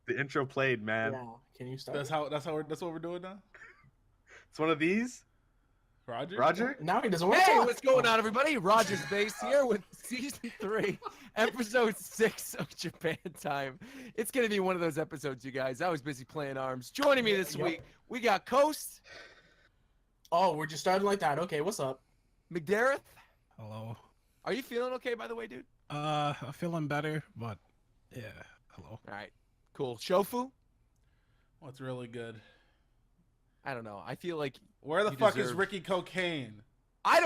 The intro played, man. Yeah. Can you start? That's what we're doing now. It's one of these. Roger? Now he doesn't want to Hey, talk. what's going on, everybody? Roger's Base here with Season 3, Episode 6 of Japan Time. It's going to be one of those episodes, you guys. I was busy playing ARMS. Joining me this week, we got Coast. Oh, we're just starting like that. Okay, what's up? McDareth. Hello. Are you feeling okay, by the way, dude? I'm feeling better, but yeah. Hello. All right, cool. Shofu? What's really good? I don't know. I feel like Where the you fuck is deserve- Ricky Cocaine?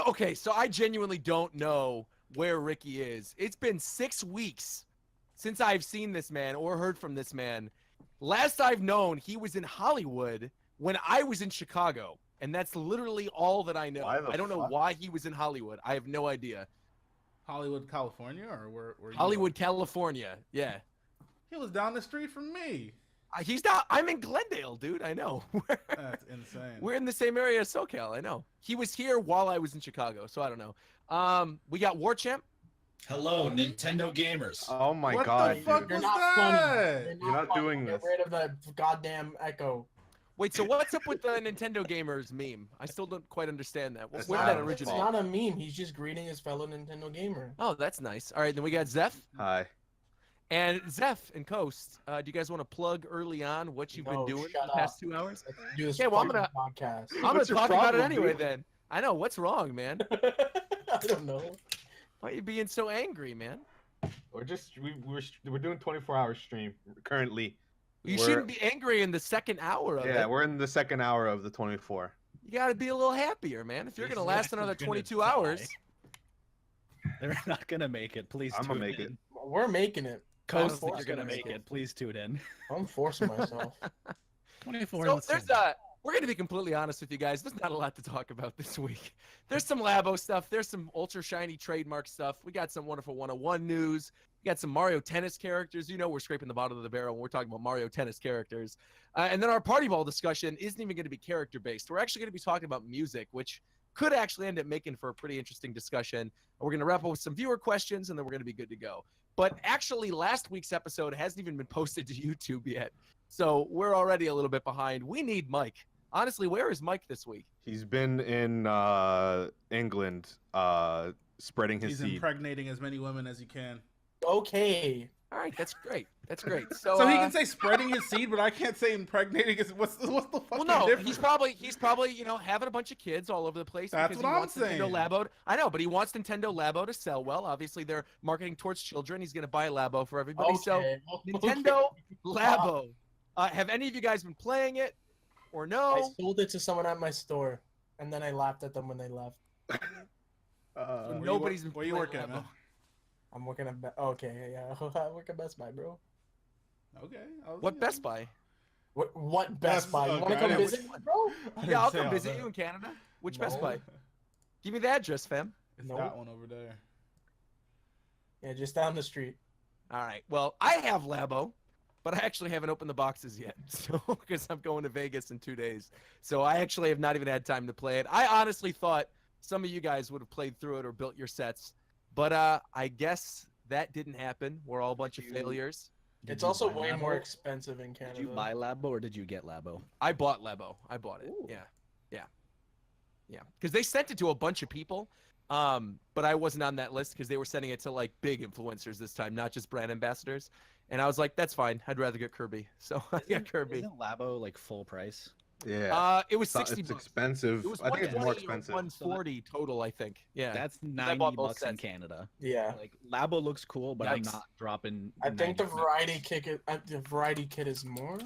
Okay, so I genuinely don't know where Ricky is. It's been 6 weeks since I've seen this man or heard from this man. Last I've known, he was in Hollywood when I was in Chicago. And that's literally all that I know. I don't know why he was in Hollywood. I have no idea. Hollywood, California, or where? Hollywood, California. Yeah. He was down the street from me. He's not. I'm in Glendale, dude. I know. That's insane. We're in the same area as SoCal. I know. He was here while I was in Chicago, so I don't know. We got War Champ. Hello, Nintendo gamers. Oh my What god, the fuck dude. You're was not that? funny. You're not funny. doing Get this. rid of the goddamn echo. Wait, so what's up with the Nintendo gamers meme? I still don't quite understand that. That's Where did not that his originate? It's not a meme. He's just greeting his fellow Nintendo gamer. Oh, that's nice. All right, then we got Zeph. Hi. And Zeph and Coast, do you guys want to plug early on what you've been doing shut the past up. 2 hours? Let's do this Yeah, well, I'm fucking gonna- podcast. I'm going What's to your talk about it problem, anyway dude? then. I know. What's wrong, man? I don't know. Why are you being so angry, man? We're doing 24-hour stream currently. You We're- shouldn't be angry in the second hour of Yeah, it. we're in the second hour of the 24. You got to be a little happier, man. If you're going to These last guys are another gonna 22 die. hours. They're not gonna make it. Please I'm tune gonna make in. it. We're making it. Coast, I'm you're forcing gonna make myself. it. Please tune in. I'm forcing myself. 24. So let's there's see. we're going to be completely honest with you guys. There's not a lot to talk about this week. There's some Labo stuff. There's some ultra shiny trademark stuff. We got some wonderful 101 news. We got some Mario Tennis characters. You know we're scraping the bottom of the barrel when we're talking about Mario Tennis characters. And then our party ball discussion isn't even going to be character based. We're actually going to be talking about music, which could actually end up making for a pretty interesting discussion. And we're going to wrap up with some viewer questions, and then we're going to be good to go. But actually, last week's episode hasn't even been posted to YouTube yet. So we're already a little bit behind. We need Mike. Honestly, where is Mike this week? He's been in England spreading his He's seed. impregnating as many women as he can. Okay. All right, that's great. That's great. So, So he can say spreading his seed, but I can't say impregnating. What's the fucking well, no, difference? he's probably having a bunch of kids all over the place. That's because what he I'm wants saying. Nintendo Labo. I know, but he wants Nintendo Labo to sell well. Obviously, they're marketing towards children. He's going to buy a Labo for everybody. So Okay. Nintendo Labo. Have any of you guys been playing it, or I no? sold it to someone at my store, and then I laughed at them when they left. So nobody's been Where you playing working, Labo. man? I'm working at okay, yeah. I work at Best Buy, bro. Okay. What Best Buy? What Best Buy? You want okay, to I come didn't- visit, me, bro? Yeah, I'll come visit you in Canada. Which Best No. Buy? Give me the address, fam. It's No. that one over there. Yeah, just down the street. All right. Well, I have Labo, but I actually haven't opened the boxes yet. So, because I'm going to Vegas in 2 days. So I actually have not even had time to play it. I honestly thought some of you guys would have played through it or built your sets. But I guess that didn't happen. We're all a bunch of failures. Did It's you also buy way Labo? more expensive in Canada. Did you buy Labo or did you get Labo? I bought Labo. I bought it. Ooh. Yeah. Because they sent it to a bunch of people. But I wasn't on that list because they were sending it to like big influencers this time, not just brand ambassadors. And I was like, that's fine. I'd rather get Kirby. So I got Kirby. Isn't Labo like full price? Yeah. It was It's 60 it's bucks. expensive. It was I think it's more 120 or expensive. 140 total, I think. Yeah. That's I 90 bought both bucks in sets. Canada. Yeah. Like Labo looks cool, but I'm Yikes. not dropping. I think the 90 variety kit is more.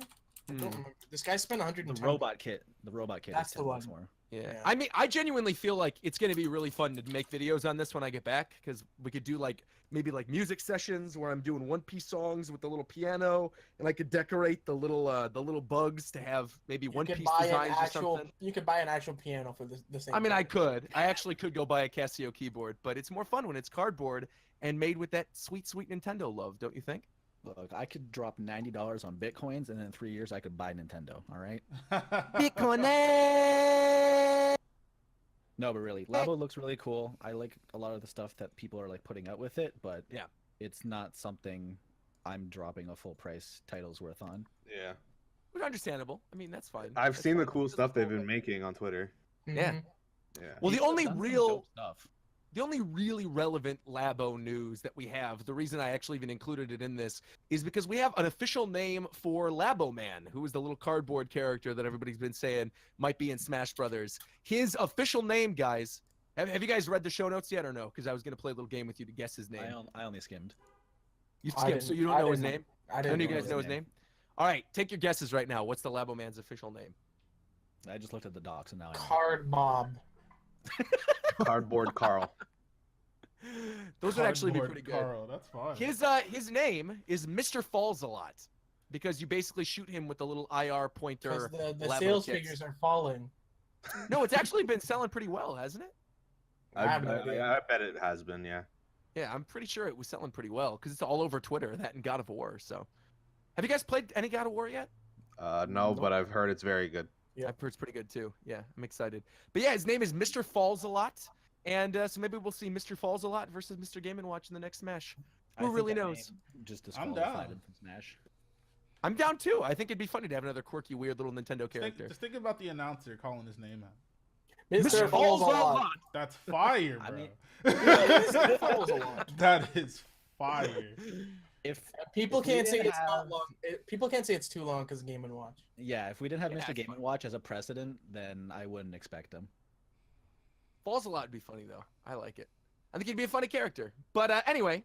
I don't remember. This guy spent 110. The robot kit. The robot kit. That's is the 10 bucks one. more. Yeah. Yeah. I mean, I genuinely feel like it's going to be really fun to make videos on this when I get back because we could do like maybe like music sessions where I'm doing One Piece songs with the little piano and I could decorate the little bugs to have maybe You One could Piece buy an designs or actual. something. You could buy an actual piano for the same. I mean, I price. could. I actually could go buy a Casio keyboard, but it's more fun when it's cardboard and made with that sweet, sweet Nintendo love, don't you think? Look, I could drop $90 on Bitcoins, and in 3 years I could buy Nintendo. All right. Bitcoin. No, but really, Labo looks really cool. I like a lot of the stuff that people are like putting out with it, but Yeah. it's not something I'm dropping a full price title's worth on. Yeah. But understandable. I mean, that's fine. I've That's seen the fine. cool Doesn't stuff they've fall been like- making on Twitter. Yeah. Mhm. Yeah. Well, the People only have done some real, dope stuff. the only really relevant Labo news that we have, the reason I actually even included it in this, is because we have an official name for Labo Man, who is the little cardboard character that everybody's been saying might be in Smash Brothers. His official name, guys. Have you guys read the show notes yet or no? Because I was going to play a little game with you to guess his name. I only skimmed. You I skimmed, so didn't- you don't I know his didn't- name? I None didn't of you guys his know his name. name? All right, take your guesses right now. What's the Labo Man's official name? I just looked at the docs and now I know. Card Bob. Cardboard Carl. Those would actually be Cardboard pretty good. Carl, that's fine. His name is Mr. Falls a lot because you basically shoot him with a little IR pointer. Because the Labo sales kicks. figures are falling. No, it's actually been selling pretty well, hasn't it? I have no idea. I bet it has been, yeah. Yeah, I'm pretty sure it was selling pretty well because it's all over Twitter, that and God of War. So, have you guys played any God of War yet? No, but I've heard it's very good. Yeah. I've heard it's pretty good too. Yeah, I'm excited. But yeah, his name is Mr. Falls a lot, and so maybe we'll see Mr. Falls a lot versus Mr. Game and Watch in the next Smash. I Who think really that knows? name Just I'm disqualified down. him from Smash. I'm down too. I think it'd be funny to have another quirky, weird little Nintendo character. Just think about the announcer calling his name out. Mr. Falls a lot. That's fire, I bro. mean- Mr. Falls a lot. That is fire. If People If we can't say didn't it's not have- long. People can't say it's too long because Game and Watch. if we didn't have Yeah, Mr. it's Game fine. and Watch as a precedent, then I wouldn't expect him. Falls a lot would be funny though. I like it. I think he'd be a funny character. But anyway,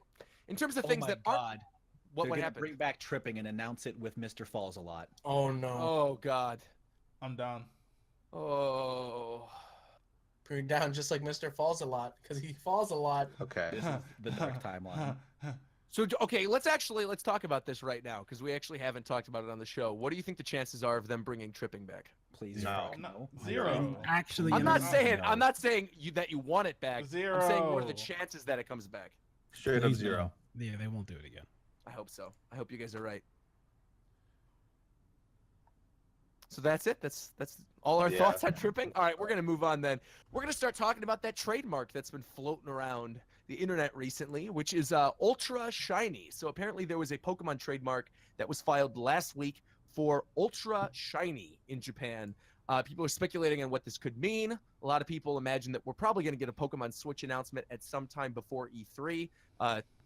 in terms of things oh my that God. aren't, what They're would gonna happen? bring back tripping and announce it with Mr. Falls a lot. Oh no. Oh God. I'm down. Oh. Bring down just like Mr. Falls a lot because he falls a lot. Okay. This is the dark timeline. So okay, let's talk about this right now because we actually haven't talked about it on the show. What do you think the chances are of them bringing tripping back? Please, No. fuck no. Zero. Actually, I'm you not know, saying no. I'm not saying that you want it back. Zero. I'm saying what are the chances that it comes back? Straight up please zero. no. Yeah, they won't do it again. I hope so. I hope you guys are right. So that's it. That's all our Yeah. thoughts on tripping. All right, we're gonna move on then. We're gonna start talking about that trademark that's been floating around the internet recently, which is Ultra Shiny. So apparently there was a Pokemon trademark that was filed last week for Ultra Shiny in Japan. People are speculating on what this could mean. A lot of people imagine that we're probably going to get a Pokemon Switch announcement at some time before E3.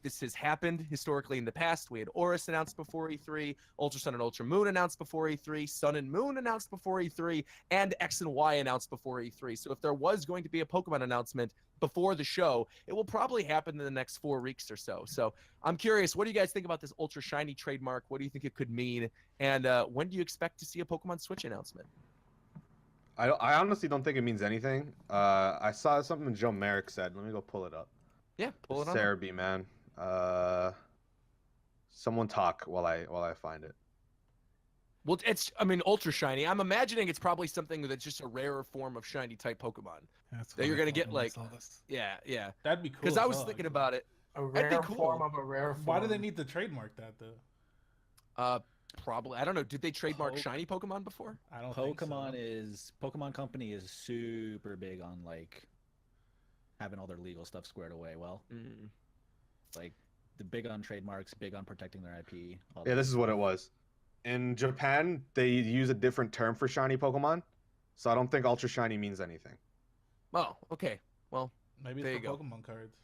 This has happened historically in the past. We had Oris announced before E3, Ultra Sun and Ultra Moon announced before E3, Sun and Moon announced before E3, and X and Y announced before E3. So if there was going to be a Pokemon announcement before the show, it will probably happen in the next 4 weeks or so. So I'm curious, what do you guys think about this Ultra Shiny trademark? What do you think it could mean? And when do you expect to see a Pokemon Switch announcement? I honestly don't think it means anything. I saw something Joe Merrick said. Let me go pull it up. Yeah, pull it on. Sarah B, man. Someone talk while I find it. Well, Ultra Shiny. I'm imagining it's probably something that's just a rarer form of shiny type Pokemon. That's That what you're I gonna thought get, when I like- saw this. Yeah. That'd be cool. Because as I was fuck. thinking about it. A That'd be rare cool. form of a rare form. Why do they need to trademark that though? Probably. I don't know. Did they trademark shiny Pokemon before? I don't think so. Pokemon Company is super big on like having all their legal stuff squared away. Well, like the big on trademarks, big on protecting their IP. all Yeah, that. this is what it was. In Japan, they use a different term for shiny Pokemon, so I don't think Ultra Shiny means anything. Oh, okay. Well, Maybe There it's you for go. Pokemon cards.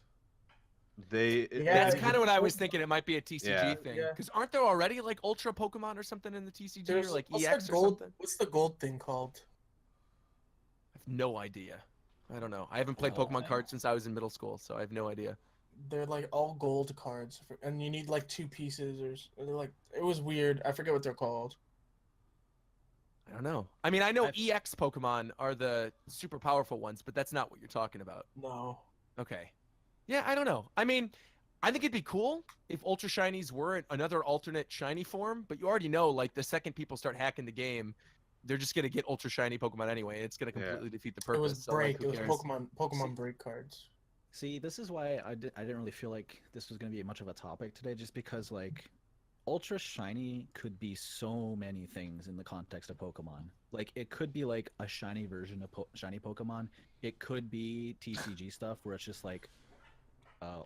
that's Yeah, kind of what I was thinking. It might be a TCG Yeah. thing. Yeah. Because aren't there already like Ultra Pokemon or something in the TCG There's, or like what's EX the or gold? something? What's the gold thing called? I have no idea. I don't know. I haven't played Oh, Pokemon man. cards since I was in middle school, so I have no idea. They're like all gold cards, and you need like 2 pieces, or they're like it was weird. I forget what they're called. I don't know. I mean, I know I've- EX Pokemon are the super powerful ones, but that's not what you're talking about. No. Okay. Yeah, I don't know. I mean, I think it'd be cool if Ultra Shinies were another alternate shiny form, but you already know, like, the second people start hacking the game, they're just going to get Ultra Shiny Pokemon anyway. It's going to Yeah. completely defeat the purpose. It was so, like, break. who It was cares? Pokemon break cards. See, this is why I didn't really feel like this was going to be much of a topic today, just because like Ultra Shiny could be so many things in the context of Pokemon. Like it could be like a shiny version of shiny Pokemon. It could be TCG stuff where it's just like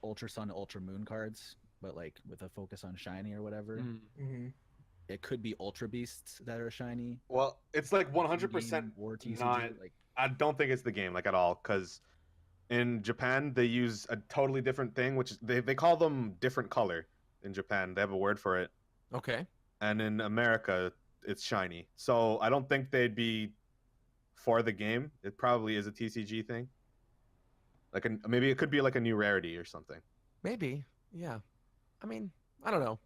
Ultra Sun, Ultra Moon cards, but like with a focus on shiny or whatever. Mm-hmm. It could be Ultra Beasts that are shiny. Well, it's like 100% in-game War TCG. not. Like, I don't think it's the game like at all, because in Japan they use a totally different thing, which is they call them different color. In Japan, they have a word for it, Okay. and in America, it's shiny. So I don't think they'd be for the game. It probably is a TCG thing. Like maybe it could be like a new rarity or something. Maybe. Yeah. I mean, I don't know.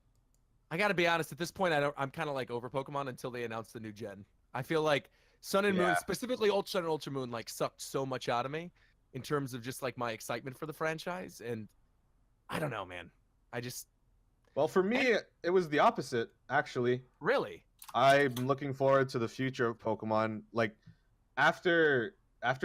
I got to be honest. At this point, I'm kind of like over Pokemon until they announce the new gen. I feel like Sun and Moon, Yeah. specifically Ultra Sun and Ultra Moon, like sucked so much out of me in terms of just like my excitement for the franchise. And I don't know, man. I just Well, for me, it was the opposite, actually. really. I'm looking forward to the future of Pokemon. Like after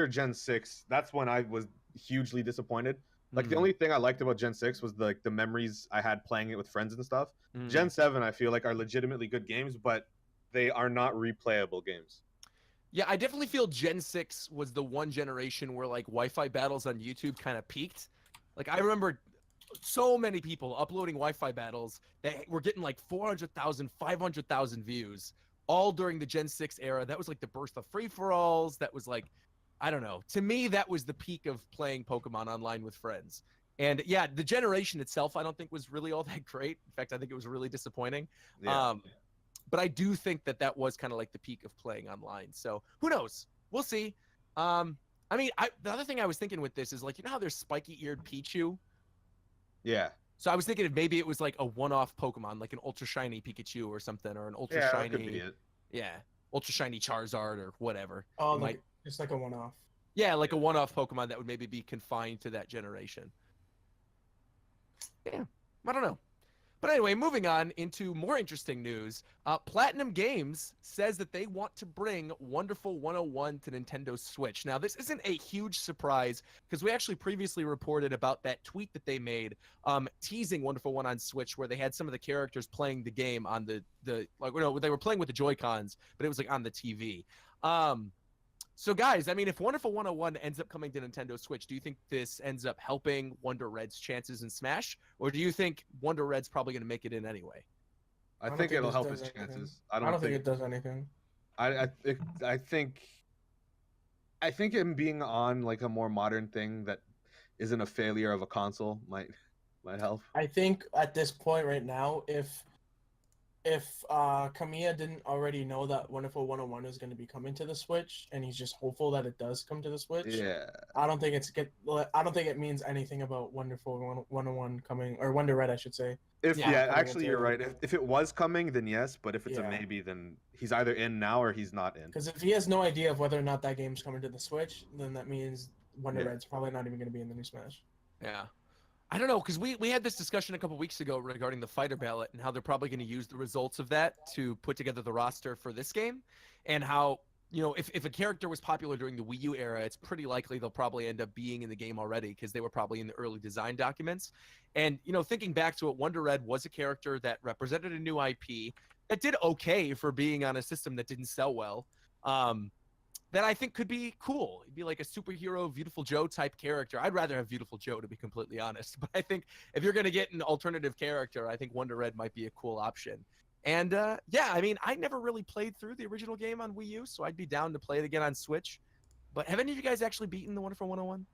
Gen 6, that's when I was hugely disappointed. Like the Mm, only thing I liked about Gen 6 was the memories I had playing it with friends and stuff. mm. Gen 7 I feel like are legitimately good games, but they are not replayable games. Yeah, I definitely feel Gen 6 was the one generation where like Wi-Fi battles on YouTube kind of peaked. Like I remember so many people uploading Wi-Fi battles that were getting like 400,000, 500,000 views all during the Gen 6 era. That was like the birth of free-for-alls. That was like, I don't know. To me, that was the peak of playing Pokemon online with friends. And yeah, the generation itself, I don't think was really all that great. In fact, I think it was really disappointing. Yeah. But I do think that was kind of like the peak of playing online. So who knows? We'll see. I mean, the other thing I was thinking with this is like, you know how there's spiky-eared Pichu? Yeah. So I was thinking if maybe it was like a one-off Pokemon, like an ultra shiny Pikachu or something, or an ultra Yeah, shiny, that could be it. yeah, ultra shiny Charizard or whatever. Oh, It might, it's like a one-off. yeah, like a one-off Pokemon that would maybe be confined to that generation. Yeah, I don't know. But anyway, moving on into more interesting news. Platinum Games says that they want to bring Wonderful 101 to Nintendo Switch. Now, this isn't a huge surprise because we actually previously reported about that tweet that they made teasing Wonderful 1 on Switch, where they had some of the characters playing the game on the like, you know, they were playing with the Joy-Cons, but it was like on the TV. So guys, I mean, if Wonderful 101 ends up coming to Nintendo Switch, do you think this ends up helping Wonder Red's chances in Smash? Or do you think Wonder Red's probably going to make it in anyway? I don't think think it'll this help does his anything. chances. I don't think it does anything. I think him being on like a more modern thing that isn't a failure of a console might help. I think at this point right now, if Kamiya didn't already know that Wonderful 101 is going to be coming to the Switch, and he's just hopeful that it does come to the Switch, Yeah. I don't think it means anything about Wonderful 101 coming, or Wonder Red, I should say. If Yeah, yeah, coming actually into- you're right. If it was coming, then yes. But if it's Yeah. a maybe, then he's either in now or he's not in. Because if he has no idea of whether or not that game's coming to the Switch, then that means Wonder Yeah. Red's probably not even going to be in the new Smash. Yeah. I don't know, because we had this discussion a couple weeks ago regarding the fighter ballot and how they're probably going to use the results of that to put together the roster for this game, and how, you know, if a character was popular during the Wii U era, it's pretty likely they'll probably end up being in the game already because they were probably in the early design documents. And, you know, thinking back to it, Wonder Red was a character that represented a new IP that did okay for being on a system that didn't sell well. That I think could be cool. It'd be like a superhero, Beautiful Joe type character. I'd rather have Beautiful Joe, to be completely honest. But I think if you're going to get an alternative character, I think Wonder Red might be a cool option. And yeah, I mean, I never really played through the original game on Wii U, so I'd be down to play it again on Switch. But have any of you guys actually beaten the Wonderful 101?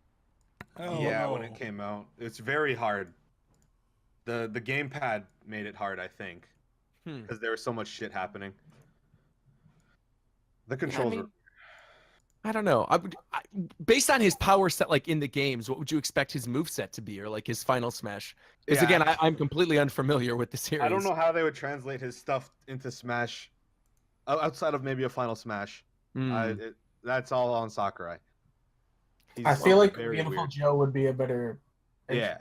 Oh, Yeah, no. when it came out, it's very hard. The gamepad made it hard, I think, because there was so much shit happening. The controls were. I don't know. Based on his power set, like in the games, what would you expect his moveset to be, or like his final smash? Because Yeah, again, I'm completely unfamiliar with the series. I don't know how they would translate his stuff into Smash, outside of maybe a final Smash. That's all on Sakurai. I feel like very Beautiful weird. Joe would be a better. Yeah.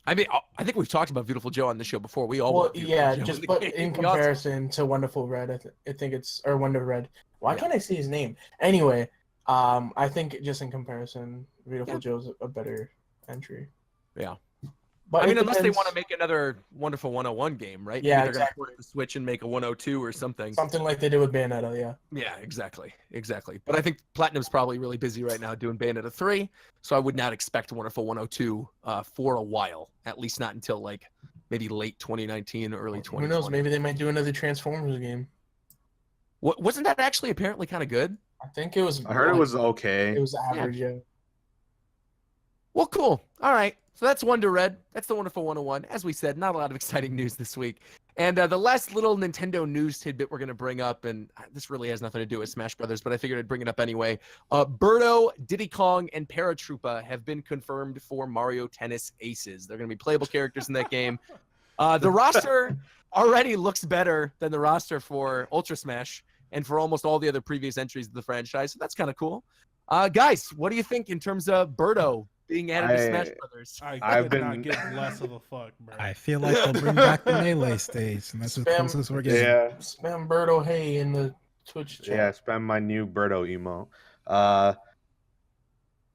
I mean, I think we've talked about Beautiful Joe on the show before. We all Well, want Beautiful yeah, Joe just the but game. in We also- comparison to Wonderful Red, I think it's or Wonder Red. Why Yeah. can't I see his name? Anyway, I think just in comparison, Beautiful Yeah. Joe's a better entry. Yeah. But I it mean, unless they depends. want to make another Wonderful 101 game, right? Yeah, Maybe they're exactly. gonna port the Switch and make a 102 or something. Something like they did with Bayonetta, yeah. Yeah, exactly. But I think Platinum's probably really busy right now doing Bayonetta 3, so I would not expect Wonderful 102 for a while, at least not until like maybe late 2019 or early 2020. Who knows? Maybe they might do another Transformers game. Wasn't that actually apparently kind of good? I think it was. I heard it like, was okay. It was average, yeah. Well, cool. All right. So that's Wonder Red. That's the Wonderful 101. As we said, not a lot of exciting news this week. And the last little Nintendo news tidbit we're going to bring up, and this really has nothing to do with Smash Brothers, but I figured I'd bring it up anyway. Birdo, Diddy Kong, and Paratroopa have been confirmed for Mario Tennis Aces. They're going to be playable characters in that game. The roster already looks better than the roster for Ultra Smash and for almost all the other previous entries of the franchise. So that's kind of cool. Guys, what do you think in terms of Birdo being added to Smash Brothers? I've been not getting less of a fuck, bro. I feel like they'll bring back the melee stage, and that's as Spam- close as we're getting. Yeah, Spam Birdo Hey in the Twitch chat. yeah. Spam my new Birdo emo. I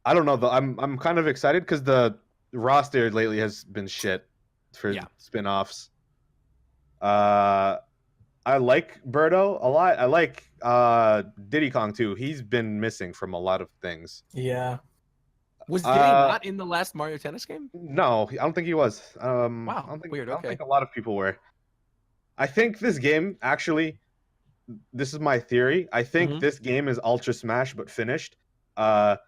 don't know though. I'm kind of excited because the roster lately has been shit for spin-offs. I like Birdo a lot. I like Diddy Kong too. He's been missing from a lot of things. Yeah. Was Diddy not in the last Mario Tennis game? No, I don't think he was. Wow, I don't think, weird, I don't okay. think a lot of people were. I think this game actually, this is my theory. I think this game is Ultra Smash but finished. That's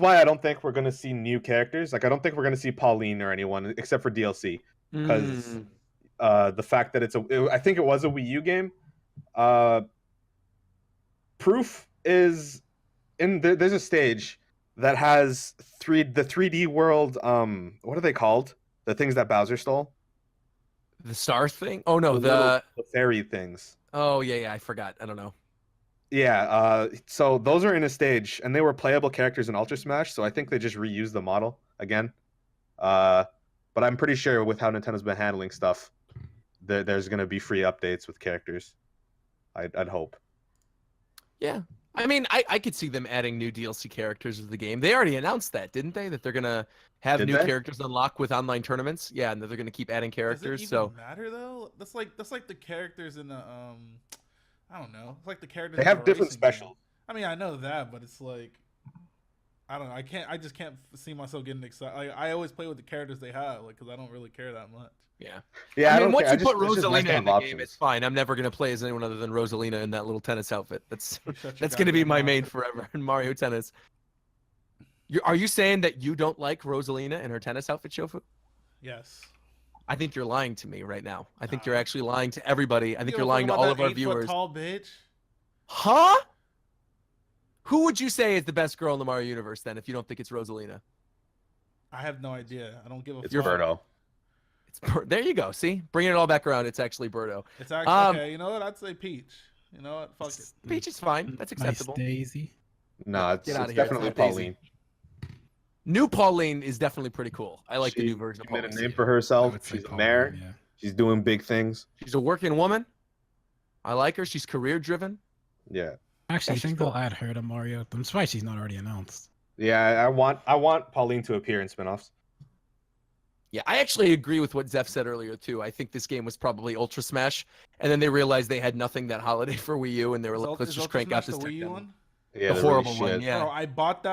why I don't think we're gonna see new characters. Like I don't think we're gonna see Pauline or anyone except for DLC because the fact that I think it was a Wii U game. Proof is there's a stage that has the 3D world. What are they called? The things that Bowser stole. The star thing? Oh no, The fairy things. Oh yeah, I forgot. I don't know. Yeah, so those are in a stage, and they were playable characters in Ultra Smash, so I think they just reused the model again. But I'm pretty sure with how Nintendo's been handling stuff, there's going to be free updates with characters. I'd hope. Yeah. I mean, I could see them adding new DLC characters to the game. They already announced that, didn't they? That they're going to have new characters unlock with online tournaments. Yeah, and that they're going to keep adding characters. Does it even matter though? That's like the characters in the I don't know. It's like the characters. They have different specials. I mean, I know that, but it's like, I don't know. I just can't see myself getting excited. Like, I always play with the characters they have, like, because I don't really care that much. Yeah. Yeah. I mean, once you put it's just nice Rosalina to in the have game, options. it's fine. I'm never gonna play as anyone other than Rosalina in that little tennis outfit. That's Shut that's your gonna be goddamn my mouth. main forever in Mario Tennis. Are you saying that you don't like Rosalina and her tennis outfit, Shofu? Yes. I think you're lying to me right now. I think you're actually lying to everybody. I think you're lying to about all that of our 8-foot viewers. Tall bitch. Huh? Who would you say is the best girl in the Mario universe then if you don't think it's Rosalina? I have no idea. I don't give a It's fuck. Birdo. There you go. See? Bringing it all back around. It's actually Birdo. It's actually okay. You know what? I'd say Peach. You know what? Fuck it. Peach is fine. That's acceptable. Nice Daisy. No, it's Get outta it's here. It's definitely not Daisy. Pauline. New Pauline is definitely pretty cool. I like the new version of She made a Pauline. name for I herself. would say She's a Pauline, mayor. yeah. She's doing big things. She's a working woman. I like her. She's career driven. Yeah. Actually, I She's think cool. they'll add her to Mario. I'm surprised she's not already announced. Yeah, I want Pauline to appear in spin-offs. Yeah, I actually agree with what Zeph said earlier too. I think this game was probably Ultra Smash, and then they realized they had nothing that holiday for Wii U, and they were like, "Let's Is just Ultra crank out Smash this the tech Wii U demo." one? Yeah, The they're horrible really one, shit. yeah. Bro, I bought that.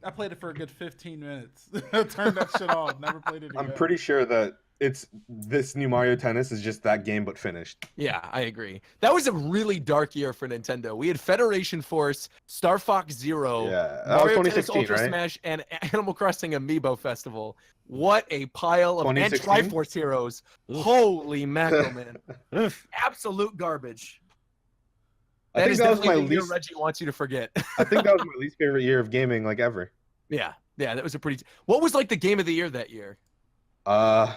I played it for a good 15 minutes. Turned that shit off. Never played it again. I'm pretty sure that this new Mario Tennis is just that game but finished. Yeah, I agree. That was a really dark year for Nintendo. We had Federation Force, Star Fox Zero, Yeah, that was Mario Tennis 2016, Ultra right? Smash, and Animal Crossing Amiibo Festival. What a pile of and 2016? Triforce Heroes. Holy mackerel, man! Absolute garbage. I That think is that was definitely my the year least. Reggie wants you to forget. I think that was my least favorite year of gaming, like ever. Yeah, that was a pretty. What was like the game of the year that year? Uh,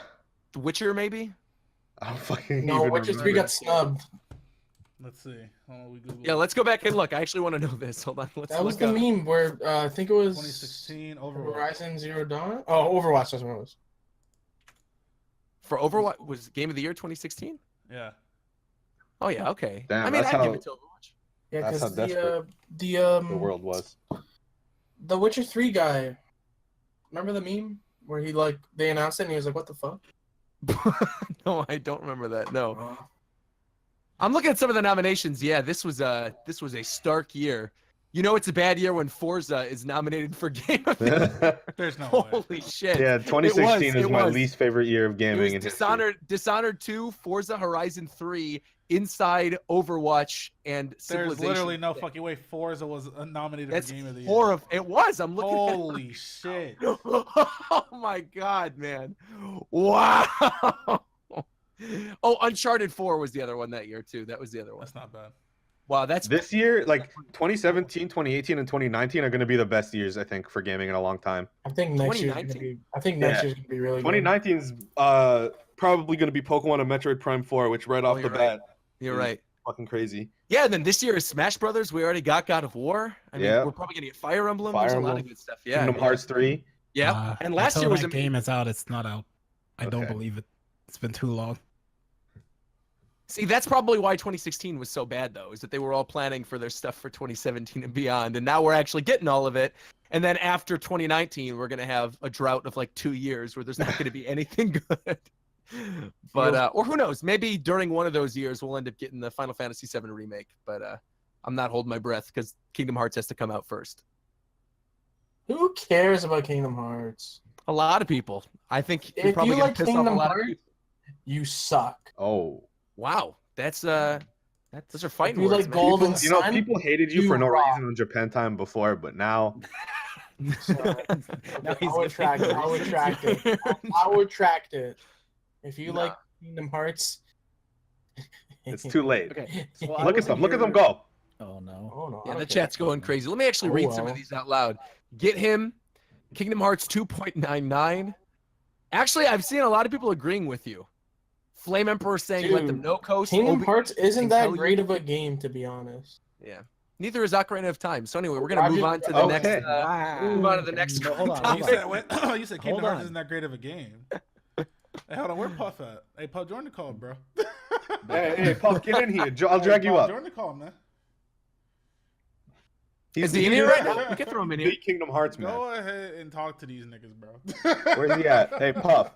The Witcher, maybe? I don't fucking No, even Witcher 3 remember. got snubbed. Let's see. Oh, we Google Yeah, it. let's go back and look. I actually want to know this. Hold on. Let's That was look the up. meme where I think it was 2016 Overwatch. Horizon Zero Dawn. Oh, Overwatch. That's what it was. For Overwatch was Game of the Year 2016? Yeah. Oh yeah, okay. Damn, I mean, that's I'd give how- it to Overwatch. Yeah, That's how because desperate the The world was. the Witcher 3 guy. Remember the meme where he like they announced it and he was like, "What the fuck?" No, I don't remember that. No. Oh. I'm looking at some of the nominations. Yeah, this was a stark year. You know, it's a bad year when Forza is nominated for Game of the Year. There's no way. Holy shit! Yeah, 2016 is It my was. least favorite year of It gaming was in history. Dishonored 2, Forza Horizon 3, Inside, Overwatch, and There's Civilization. literally no 6. fucking way Forza was nominated That's for Game of the Year. horrible. It was. I'm looking. Holy shit! Oh my god, man! Wow. Oh, Uncharted 4 was the other one that year too. That was the other one. That's not bad. Wow, that's This year, like 2017, 2018, and 2019 are going to be the best years, I think, for gaming in a long time. I think next year's gonna 2019. be. I think next Yeah. year's gonna be really good. 2019 is probably going to be Pokemon and Metroid Prime 4, which right off the you're right. bat, You're is right. fucking crazy. Yeah, and then this year is Smash Brothers. We already got God of War. I mean, Yeah. we're probably gonna get Fire Emblem. Fire There's a lot Emblem. of good stuff. Yeah. Kingdom Hearts 3. Yeah. And last until year was that game is out. It's not out. I don't Okay. believe it. It's been too long. See, that's probably why 2016 was so bad, though, is that they were all planning for their stuff for 2017 and beyond, and now we're actually getting all of it. And then after 2019, we're gonna have a drought of like 2 years where there's not gonna be anything good. But or who knows? Maybe during one of those years we'll end up getting the Final Fantasy VII remake. But I'm not holding my breath because Kingdom Hearts has to come out first. Who cares about Kingdom Hearts? A lot of people. I think you're If probably you gonna like piss off a Kingdom lot of Hearts, people. you suck. Oh. Wow, those are fighting you words, like man. Golden People, you know, Sun, people hated you you for no rock. reason on Japan Time before, but now Sorry. Now he's I'll retract it. I'll retract it. I'll retract it. If you like Kingdom Hearts, it's too late. Okay. So I Look at wasn't them. Look at them here- go. Oh no. Oh no. I Yeah, don't the care. chat's going crazy. Let me actually read some of well. these out loud. Get him, Kingdom Hearts 2.99. Actually, I've seen a lot of people agreeing with you. Flame Emperor saying let them Dude, know coast. Kingdom Obi- Hearts isn't can that tell you- great of a game, to be honest. Yeah. Neither is Ocarina of Time. So anyway, we're gonna move on to the Okay. next. Move on to the next. No, hold on, topic. You hold said, wait, you said Kingdom Hold Hearts on. isn't that great of a game. Hey, hold on, where Puff at? Hey, Puff, join the call, bro. Hey, Puff, get in here. I'll drag you Puff, up. Join the call, man. Is he in here right now? We can throw him in here. Big Kingdom Hearts, man. Go ahead and talk to these niggas, bro. Where's he at? Hey, Puff.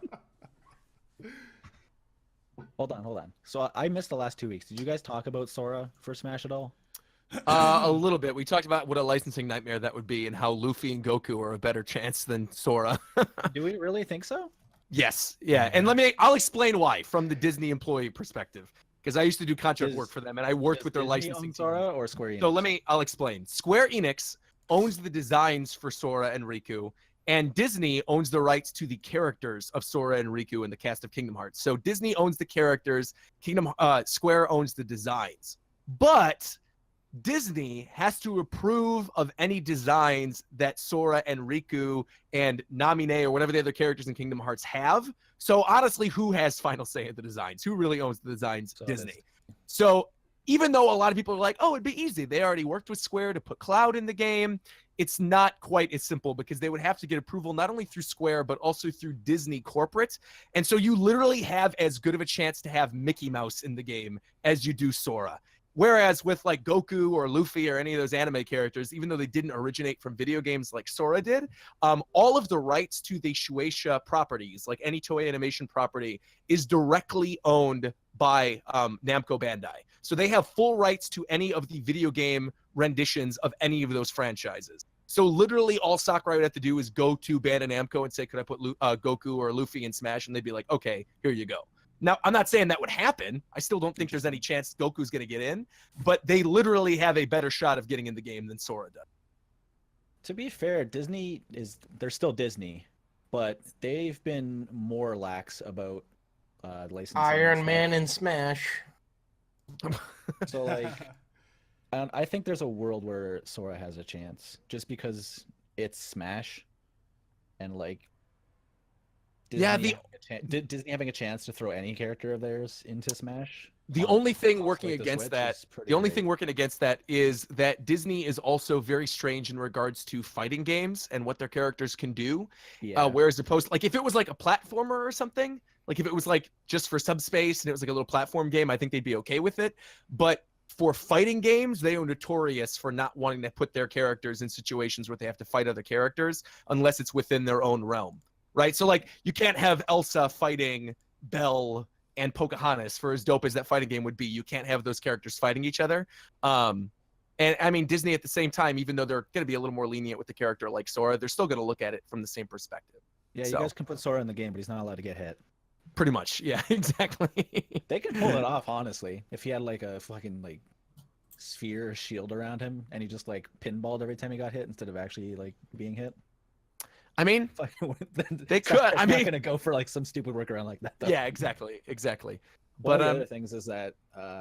Hold on. So I missed the last 2 weeks. Did you guys talk about Sora for Smash at all? A little bit. We talked about what a licensing nightmare that would be, and how Luffy and Goku are a better chance than Sora. Do we really think so? Yes, yeah, and I'll explain why from the Disney employee perspective, because I used to do contract work for them, and I worked Does with their Disney licensing own team. Sora or Square Enix? So I'll explain. Square Enix owns the designs for Sora and Riku, and Disney owns the rights to the characters of Sora and Riku in the cast of Kingdom Hearts. So Disney owns the characters, Square owns the designs. But Disney has to approve of any designs that Sora and Riku and Namine or whatever the other characters in Kingdom Hearts have. So honestly, who has final say in the designs? Who really owns the designs? So Disney. So even though a lot of people are like, oh, it'd be easy. They already worked with Square to put Cloud in the game. It's not quite as simple because they would have to get approval not only through Square, but also through Disney corporate. And so you literally have as good of a chance to have Mickey Mouse in the game as you do Sora. Whereas with like Goku or Luffy or any of those anime characters, even though they didn't originate from video games like Sora did, all of the rights to the Shueisha properties, like any Toei Animation property, is directly owned by Namco Bandai. So they have full rights to any of the video game renditions of any of those franchises. So literally all Sakurai would have to do is go to Bandai Namco and say, could I put Goku or Luffy in Smash? And they'd be like, okay, here you go. Now, I'm not saying that would happen. I still don't think there's any chance Goku's going to get in, but they literally have a better shot of getting in the game than Sora does. To be fair, they're still Disney, but they've been more lax about licensing. Iron stuff. Man and Smash. So like, I think there's a world where Sora has a chance, just because it's Smash, and like, Disney having a chance to throw any character of theirs into Smash. The only thing working like the against Switch that, is pretty the only great. thing working against that is that Disney is also very strange in regards to fighting games and what their characters can do. Yeah. Whereas opposed, like if it was like a platformer or something, like if it was like just for subspace and it was like a little platform game, I think they'd be okay with it. But for fighting games, they are notorious for not wanting to put their characters in situations where they have to fight other characters unless it's within their own realm. right? So like you can't have Elsa fighting Belle and Pocahontas. For as dope as that fighting game would be, you can't have those characters fighting each other. And I mean, Disney at the same time, even though they're going to be a little more lenient with the character like Sora, they're still going to look at it from the same perspective. Yeah, you guys can put Sora in the game, but he's not allowed to get hit. Pretty much, yeah, exactly. They could pull it off, honestly. If he had like a fucking like sphere shield around him, and he just like pinballed every time he got hit instead of actually like being hit. I mean, they could. I mean, gonna go for like some stupid workaround like that. Though. Yeah, exactly. One of the other things is that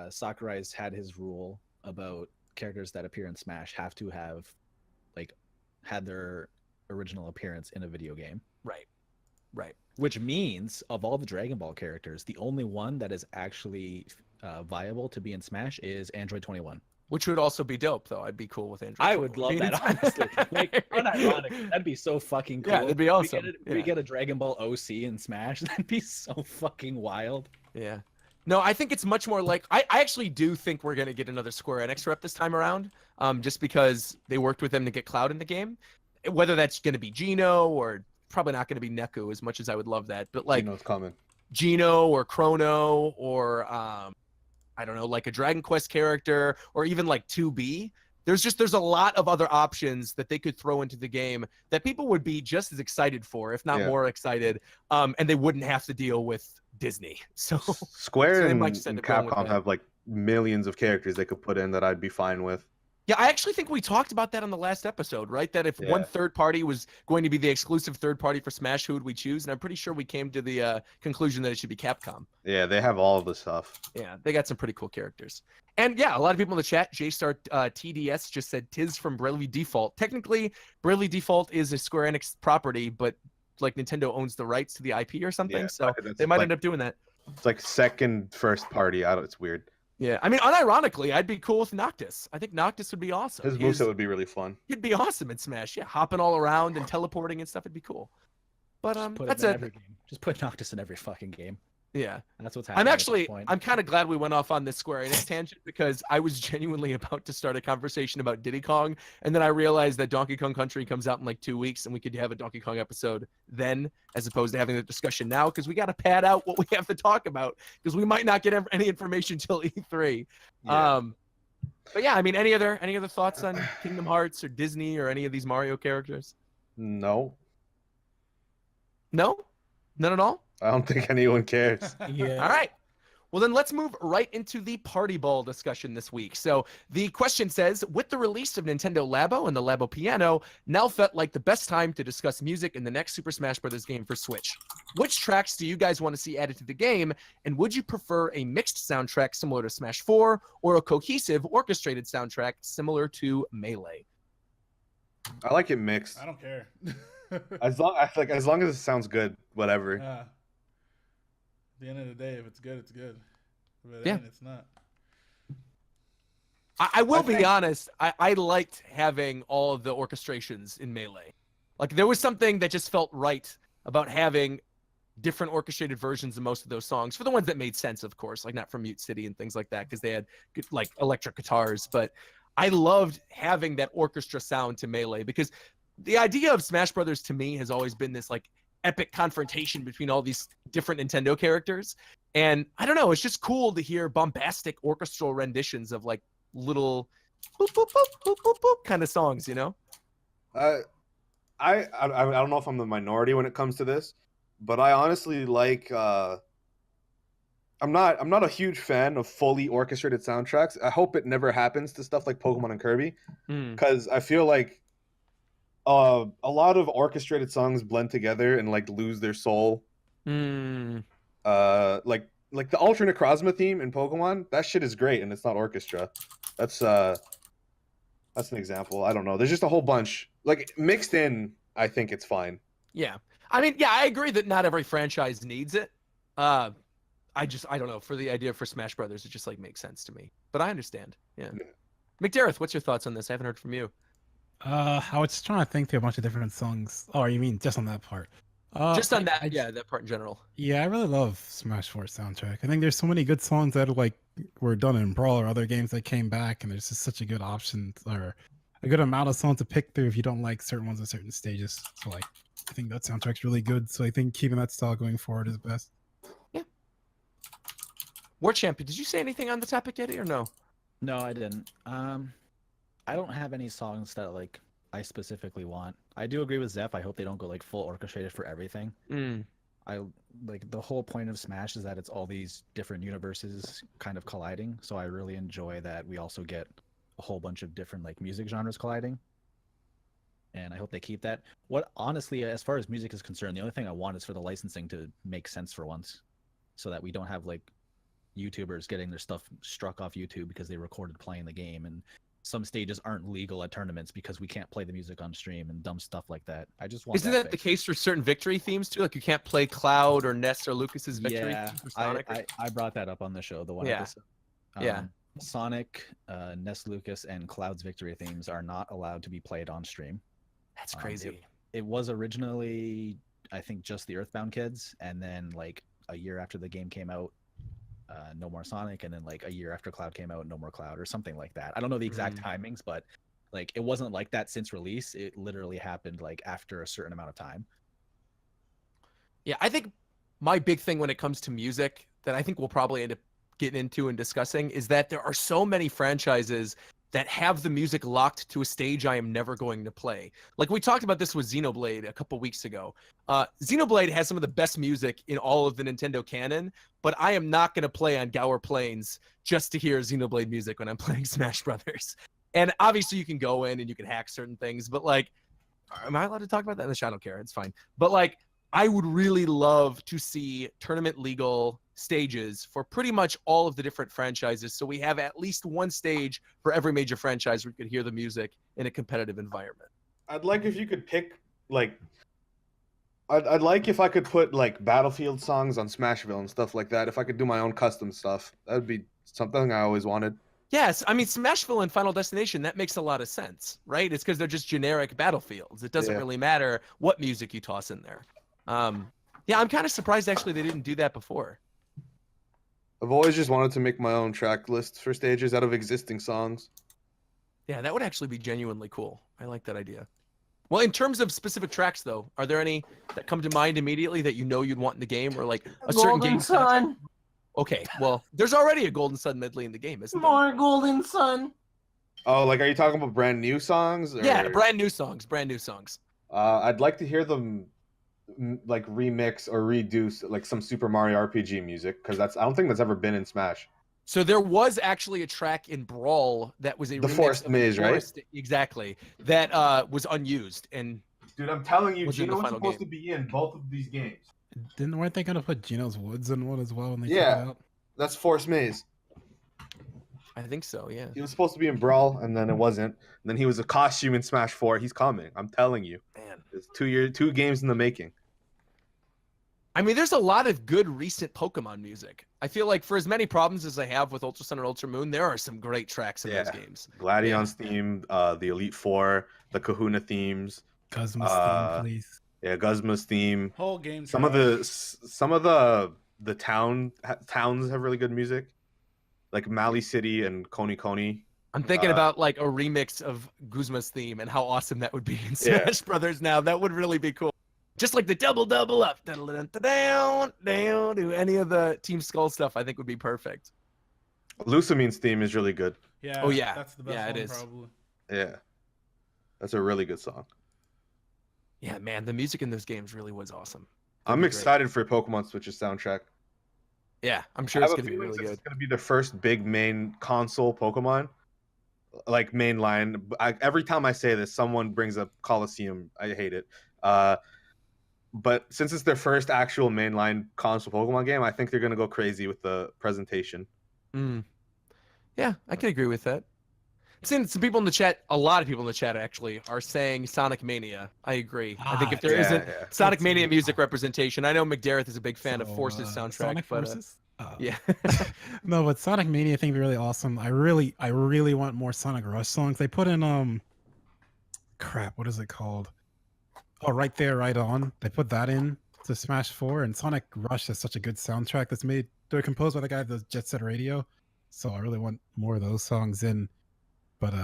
Sakurai's had his rule about characters that appear in Smash have to have like had their original appearance in a video game. Right. Which means of all the Dragon Ball characters, the only one that is actually viable to be in Smash is Android 21. Which would also be dope, though. I'd be cool with Android. I would love that, honestly. Like, unironically, that'd be so fucking cool. Yeah, that'd be awesome. We get a Dragon Ball OC in Smash. That'd be so fucking wild. Yeah. No, I think it's much more like I actually do think we're gonna get another Square Enix rep this time around. Just because they worked with them to get Cloud in the game. Whether that's gonna be Gino or probably not gonna be Neku, as much as I would love that. But like Gino's coming. Gino or Chrono or I don't know, like a Dragon Quest character or even like 2B. There's a lot of other options that they could throw into the game that people would be just as excited for, if not more excited, and they wouldn't have to deal with Disney. So Square and Capcom have like millions of characters they could put in that I'd be fine with. Yeah, I actually think we talked about that on the last episode, right? That if one third party was going to be the exclusive third party for Smash, who would we choose? And I'm pretty sure we came to the conclusion that it should be Capcom. Yeah, they have all of the stuff. Yeah, they got some pretty cool characters. And yeah, a lot of people in the chat, JStar TDS just said Tiz from Bravely Default. Technically, Bravely Default is a Square Enix property, but like Nintendo owns the rights to the IP or something, so they might end up doing that. It's like first party. It's weird. Yeah, I mean, unironically, I'd be cool with Noctis. I think Noctis would be awesome. His moveset would be really fun. He'd be awesome in Smash. Yeah, hopping all around and teleporting and stuff would be cool. But that's it. Just put Noctis in every fucking game. Yeah, that's what's happening. I'm kind of glad we went off on this Square Enix tangent because I was genuinely about to start a conversation about Diddy Kong, and then I realized that Donkey Kong Country comes out in like 2 weeks, and we could have a Donkey Kong episode then, as opposed to having the discussion now, because we got to pad out what we have to talk about, because we might not get any information till E3. Yeah. But yeah, I mean, any other thoughts on Kingdom Hearts or Disney or any of these Mario characters? No. No? None at all? I don't think anyone cares. Yeah. All right. Well, then let's move right into the party ball discussion this week. So the question says, with the release of Nintendo Labo and the Labo Piano, now felt like the best time to discuss music in the next Super Smash Bros. Game for Switch. Which tracks do you guys want to see added to the game? And would you prefer a mixed soundtrack similar to Smash 4 or a cohesive orchestrated soundtrack similar to Melee? I like it mixed. I don't care. as long as it sounds good, whatever. Yeah. At the end of the day, if it's good, it's good. But yeah, it's not. I will be honest. I liked having all of the orchestrations in Melee. Like there was something that just felt right about having different orchestrated versions of most of those songs, for the ones that made sense, of course, like not from Mute City and things like that, because they had like electric guitars. But I loved having that orchestra sound to Melee, because the idea of Smash Brothers to me has always been this like epic confrontation between all these different Nintendo characters. And I don't know, it's just cool to hear bombastic orchestral renditions of like little boop, boop, boop, boop, boop, boop kind of songs, you know? I don't know if I'm the minority when it comes to this, but I honestly like I'm not a huge fan of fully orchestrated soundtracks. I hope it never happens to stuff like Pokemon and Kirby, because I feel like a lot of orchestrated songs blend together and like lose their soul. Like the alternate Necrozma theme in Pokemon, that shit is great, and it's not orchestra. That's an example. I don't know. There's just a whole bunch like mixed in. I think it's fine. Yeah, I mean, yeah, I agree that not every franchise needs it. I don't know. For the idea for Smash Brothers, it just like makes sense to me. But I understand. Yeah. McDareth, what's your thoughts on this? I haven't heard from you. I was just trying to think through a bunch of different songs. Oh, you mean just on that part? Just on that, that part in general. Yeah, I really love Smash 4 soundtrack. I think there's so many good songs that like were done in Brawl or other games that came back, and there's just such a good option or a good amount of songs to pick through if you don't like certain ones at certain stages. So like I think that soundtrack's really good. So I think keeping that style going forward is best. War Champion, did you say anything on the topic yet, or no? No, I didn't. I don't have any songs that like I specifically want. I do agree with Zeph. I hope they don't go like full orchestrated for everything. I like the whole point of Smash is that it's all these different universes kind of colliding. So I really enjoy that we also get a whole bunch of different like music genres colliding. And I hope they keep that. What honestly, as far as music is concerned, the only thing I want is for the licensing to make sense for once, so that we don't have like YouTubers getting their stuff struck off YouTube because they recorded playing the game, and some stages aren't legal at tournaments because we can't play the music on stream and dumb stuff like that. I just want. Isn't that the case for certain victory themes too? Like you can't play Cloud or Ness or Lucas's victory Yeah, theme for Sonic. I brought that up on the show. The one Yeah. episode. Yeah. Sonic, Ness Lucas, and Cloud's victory themes are not allowed to be played on stream. That's crazy. It was originally, I think, just the Earthbound kids, and then like a year after the game came out, no more Sonic, and then like a year after Cloud came out, no more Cloud, or something like that. I don't know the exact timings, but like it wasn't like that since release. It literally happened like after a certain amount of time. Yeah, I think my big thing when it comes to music that I think we'll probably end up getting into and discussing is that there are so many franchises that have the music locked to a stage I am never going to play. Like we talked about this with Xenoblade a couple weeks ago. Xenoblade has some of the best music in all of the Nintendo canon, but I am not going to play on Gower Plains just to hear Xenoblade music when I'm playing Smash Brothers. And obviously you can go in and you can hack certain things, but like, am I allowed to talk about that? I don't care. It's fine. But like, I would really love to see tournament legal stages for pretty much all of the different franchises. So we have at least one stage for every major franchise where you could hear the music in a competitive environment. I'd like if you could pick like I'd like if I could put like Battlefield songs on Smashville and stuff like that. If I could do my own custom stuff, that would be something I always wanted. Yes, I mean Smashville and Final Destination, that makes a lot of sense, right? It's because they're just generic battlefields. It doesn't really matter what music you toss in there. Yeah, I'm kind of surprised actually they didn't do that before. I've always just wanted to make my own track lists for stages out of existing songs. Yeah, that would actually be genuinely cool. I like that idea. Well, in terms of specific tracks, though, are there any that come to mind immediately that you know you'd want in the game, or like a certain game? Golden Sun. Okay, well, there's already a Golden Sun medley in the game, isn't there? More Golden Sun. Oh, like are you talking about brand new songs? Or... Yeah, brand new songs, brand new songs. I'd like to hear them like remix or redo like some Super Mario RPG music, because I don't think that's ever been in Smash. So there was actually a track in Brawl that was a The remix Forest of Maze, right? Exactly. That was unused and Dude, I'm telling you, was in the Gino was final supposed game. to be in both of these games. Weren't they gonna put Geno's Woods in one as well when they took Yeah. it out? That's Forest Maze. I think so, yeah. He was supposed to be in Brawl, and then it wasn't. And then he was a costume in Smash 4. He's coming. I'm telling you. Man. It's 2 games in the making. I mean, there's a lot of good recent Pokemon music. I feel like for as many problems as I have with Ultra Sun and Ultra Moon, there are some great tracks in those games. Gladion's theme, the Elite Four, the Kahuna themes. Cosmos theme, please. Yeah, Guzma's theme. Whole game. Some of the towns have really good music, like Mali City and Koni Koni. I'm thinking about like a remix of Guzma's theme and how awesome that would be in Smash Brothers now. That would really be cool. Just like the double up, down, do any of the Team Skull stuff, I think would be perfect. Lusamine's theme is really good. Yeah. Oh, yeah. That's the best Yeah, it one, is. probably. Yeah, that's a really good song. Yeah, man, the music in those games really was awesome. I'm be great. excited for Pokemon Switch's soundtrack. Yeah, I'm I sure have it's a going to be feeling really since good. it's going to be the first big main console Pokemon, like mainline. Every time I say this, someone brings up Coliseum. I hate it. But since it's their first actual mainline console Pokemon game, I think they're going to go crazy with the presentation. Yeah, I can agree with that. Seeing some people in the chat, a lot of people in the chat actually are saying Sonic Mania. I agree. I think if there isn't Sonic Mania music representation, I know McDareth is a big fan of Force's soundtrack, Sonic but Forces? yeah. No, but Sonic Mania I think would be really awesome. I really want more Sonic Rush songs. They put in crap, what is it called? Oh, Right There, Right On. They put that in to Smash 4, and Sonic Rush is such a good soundtrack that's made. They're composed by the guy that Jet Set Radio, so I really want more of those songs in. But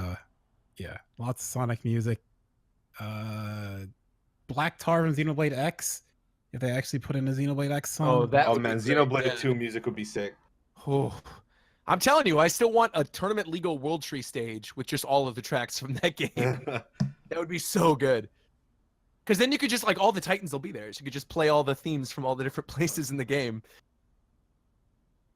yeah, lots of Sonic music. Black Tar and Xenoblade X. If they actually put in a Xenoblade X song. Oh, that Oh would be man, great, Xenoblade yeah. 2 music would be sick. Oh, I'm telling you, I still want a Tournament Legal World Tree stage with just all of the tracks from that game. That would be so good. Because then you could just, like, all the Titans will be there. So you could just play all the themes from all the different places in the game.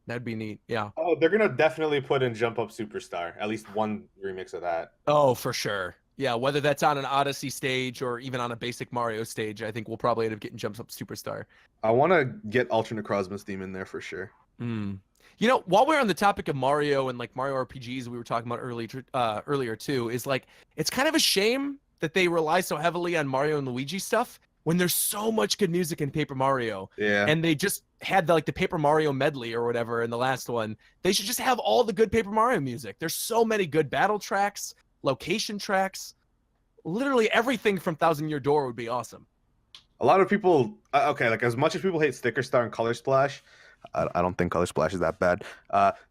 That'd be neat, yeah. Oh, they're gonna definitely put in Jump Up Superstar. At least one remix of that. Oh, for sure. Yeah, whether that's on an Odyssey stage or even on a basic Mario stage, I think we'll probably end up getting Jumps Up Superstar. I want to get Alternate Cosmos theme in there for sure. Hmm. You know, while we're on the topic of Mario and like Mario RPGs we were talking about earlier too, is like it's kind of a shame that they rely so heavily on Mario and Luigi stuff when there's so much good music in Paper Mario. Yeah. And they just had the Paper Mario medley or whatever in the last one. They should just have all the good Paper Mario music. There's so many good battle tracks, location tracks. Literally everything from Thousand Year Door would be awesome. A lot of people, okay, like as much as people hate Sticker Star and Color Splash, I don't think Color Splash is that bad.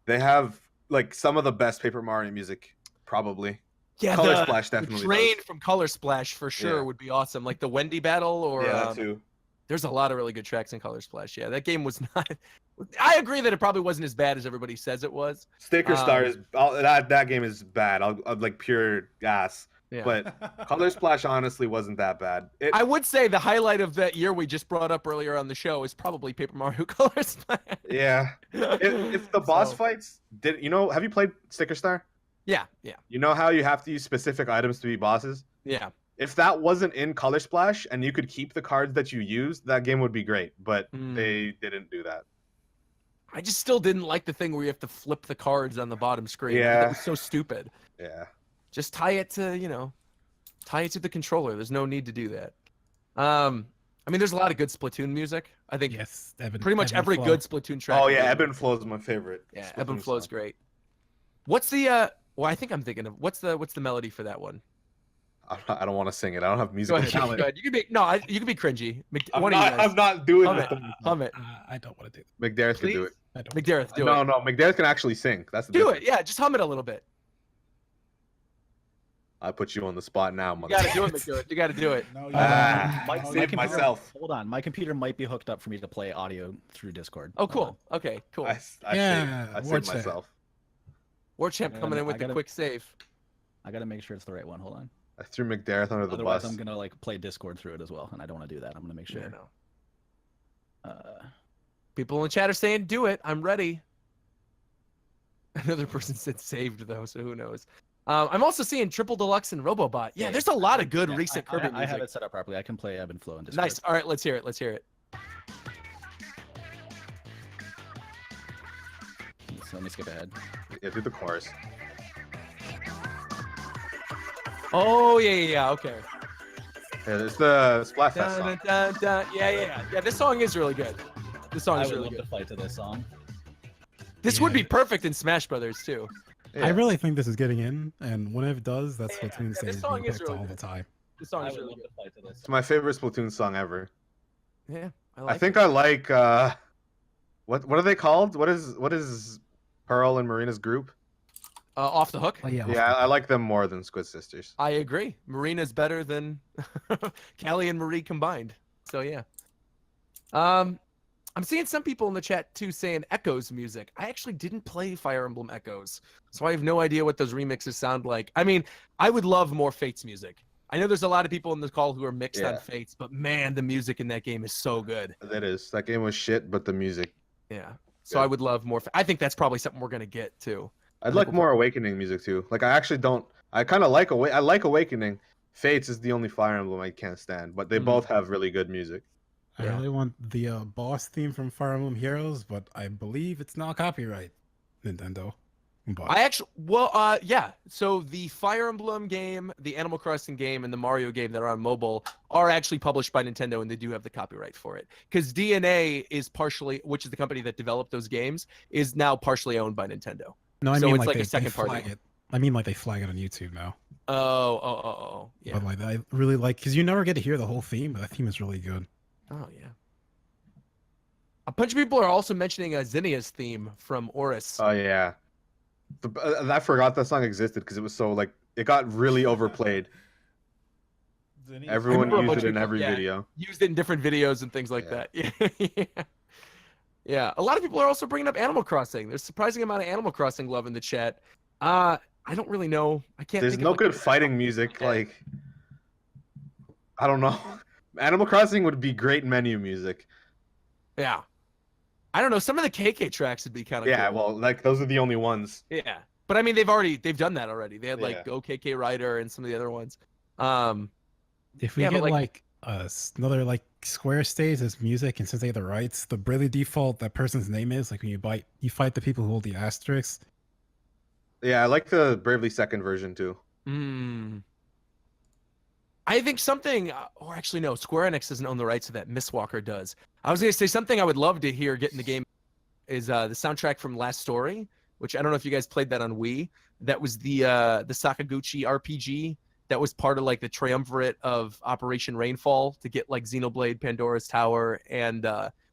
They have like some of the best Paper Mario music, probably. Yeah, Color Splash definitely the train does. from Color Splash for sure Yeah. would be awesome. Like the Wendy battle or Yeah, that too. there's a lot of really good tracks in Color Splash. Yeah, that game was not. I agree that it probably wasn't as bad as everybody says it was. Sticker Star is that game is bad. I'll like pure gas. Yeah. But Color Splash honestly wasn't that bad. I would say the highlight of that year we just brought up earlier on the show is probably Paper Mario Color Splash. Yeah. If the boss So, fights have you played Sticker Star? yeah. You know how you have to use specific items to be bosses? Yeah. If that wasn't in Color Splash and you could keep the cards that you used, that game would be great. But they didn't do that. I just still didn't like the thing where you have to flip the cards on the bottom screen. Yeah. That was so stupid. Yeah. Just tie it to, tie it to the controller. There's no need to do that. I mean, there's a lot of good Splatoon music. I think Yes, pretty much every good Splatoon track. Oh yeah, Ebb and Flow is my favorite. Yeah, Splatoon Ebb and Flow's song. great. What's the well, I think I'm thinking of what's the melody for that one? I don't want to sing it. I don't have Go musical ahead. Go talent. ahead. You can be you can be cringy. I'm not doing Hum it. it. Hum it. I don't want to do McDareth can do Please? it. I don't. McDareth, do No, it. no, McDareth can actually sing. That's the Do difference. it. Yeah, just hum it a little bit. I put you on the spot now, You gotta do it, motherfucker. McDareth. You gotta do it. No, you Ah, My- don't. my save computer- myself. Hold on, my computer might be hooked up for me to play audio through Discord. Oh, Hold cool. on. Okay, cool. I Yeah, saved watch that. myself. Warchamp coming in with I the gotta- quick save. I gotta make sure it's the right one. Hold on. I threw McDareth under the Otherwise, bus. I'm gonna play Discord through it as well, and I don't want to do that. I'm gonna make sure. Yeah, no. Uh, People in the chat are saying, "Do it. I'm ready." Another person said saved though, so who knows? I'm also seeing Triple Deluxe and Robobot. Yeah, there's a lot of good yeah, recent I Kirby music. have it set up properly. I can play Ebb and Flow in Discord. Nice. All right, let's hear it. Let's hear it. So let me skip ahead. Yeah, do the chorus. Oh yeah. Okay. Yeah, it's the Splatfest Dun, song. dun, dun. Yeah. This song is really good. This song I is would really love good. to fight to this song. This would be Yeah. perfect in Smash Brothers too. Yeah. I really think this is getting in, and when it does, that's Yeah, Splatoon this stage song being is picked really all the good. time. This song I is would really love good. to fight to this. It's my favorite Splatoon song ever. Yeah, I I like. think I like what are they called? What is Pearl and Marina's group? Off the hook. Oh, yeah, Yeah, I like them more than Squid Sisters. I agree. Marina's better than Callie and Marie combined. So yeah. I'm seeing some people in the chat too saying Echoes music. I actually didn't play Fire Emblem Echoes, so I have no idea what those remixes sound like. I mean, I would love more Fates music. I know there's a lot of people in the call who are mixed on Yeah. Fates, but man, the music in that game is so good. That game was shit, but the music. Yeah. So Good. I would love more. I think that's probably something we're gonna get too. I'd like more Awakening music too. Like I actually don't. I kind of like I like Awakening. Fates is the only Fire Emblem I can't stand, but they Mhm. both have really good music. I Yeah. really want the boss theme from Fire Emblem Heroes, but I believe it's not copyright. Nintendo. But I actually, yeah. So the Fire Emblem game, the Animal Crossing game, and the Mario game that are on mobile are actually published by Nintendo, and they do have the copyright for it. Because DNA is partially, which is the company that developed those games, is now partially owned by Nintendo. no, I so mean it's like like a they second party. flag it. I mean like they flag it on YouTube now. Oh, yeah. But like I really like because you never get to hear the whole theme, but that theme is really good. Oh, yeah. A bunch of people are also mentioning Zinnia's theme from Oris. Oh yeah, I forgot that song existed because it was so like it got really overplayed. Zinnies. Everyone remember a used bunch it of in people- every yeah. video. Used it in different videos and things like that. Yeah. Yeah. A lot of people are also bringing up Animal Crossing. There's a surprising amount of Animal Crossing love in the chat. I don't really know. I can't. There's think no of, good fighting music. Yeah. Like, I don't know. Animal Crossing would be great menu music. Yeah. I don't know. Some of the KK tracks would be kind of Yeah, cool. well, like those are the only ones. Yeah. But I mean, they've done that already. They had like Yeah. Go KK Rider and some of the other ones. If we Yeah, but, get like- another like Square stage as music, and since they have the rights, the really default that person's name is like when you fight the people who hold the asterisks. Yeah, I like the Bravely Second version too. I think something, or actually no, Square Enix doesn't own the rights to that. Mistwalker does. I was gonna say something I would love to hear get in the game is the soundtrack from Last Story, which I don't know if you guys played that on Wii. That was the Sakaguchi RPG that was part of like the triumvirate of Operation Rainfall to get like Xenoblade, Pandora's Tower, and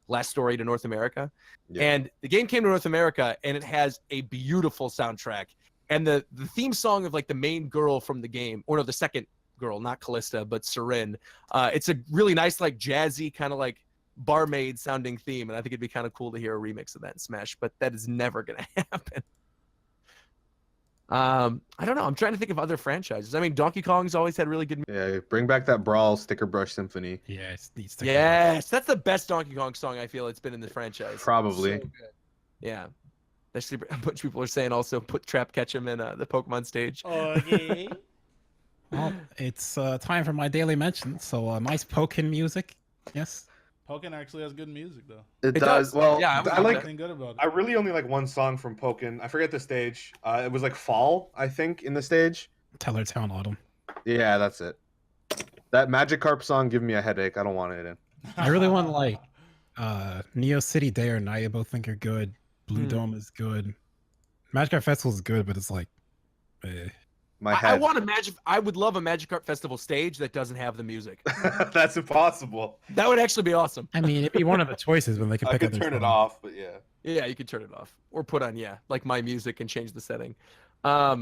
Last Story to North America. Yeah. And the game came to North America, and it has a beautiful soundtrack. And the theme song of like the main girl from the game, or no, the second girl, not Callista, but Serin. It's a really nice, like jazzy kind of like barmaid sounding theme, and I think it'd be kind of cool to hear a remix of that in Smash, but that is never gonna happen. I don't know. I'm trying to think of other franchises. I mean, Donkey Kong's always had really good. Yeah, bring back that Brawl Sticker Brush Symphony. Yeah, it needs to. Yes, that's the best Donkey Kong song I feel it's been in the franchise. Probably. So good. Yeah. Actually, a bunch of people are saying also put Trap Ketchum in the Pokemon stage. Okay. Well, it's time for my daily mention. So nice Pokken music. Yes. Pokken actually has good music though. It It does. does. Well, Yeah, I would I give like. Nothing good about it. I really only like one song from Pokken. I forget the stage. It was like Fall, I think, in the stage. Teller Town Autumn. Yeah, that's it. That Magikarp song give me a headache. I don't want it in. I really want like Neo City Day or Night. I both think are good. Blue Dome is good. Magic Festival is good, but it's like, My I head. want a Magic. I would love a Magikarp Festival stage that doesn't have the music. That's impossible. That would actually be awesome. I mean, it'd be one of the choices when they could I pick could other turn it songs. off, but yeah. Yeah, you could turn it off or put on like my music and change the setting. I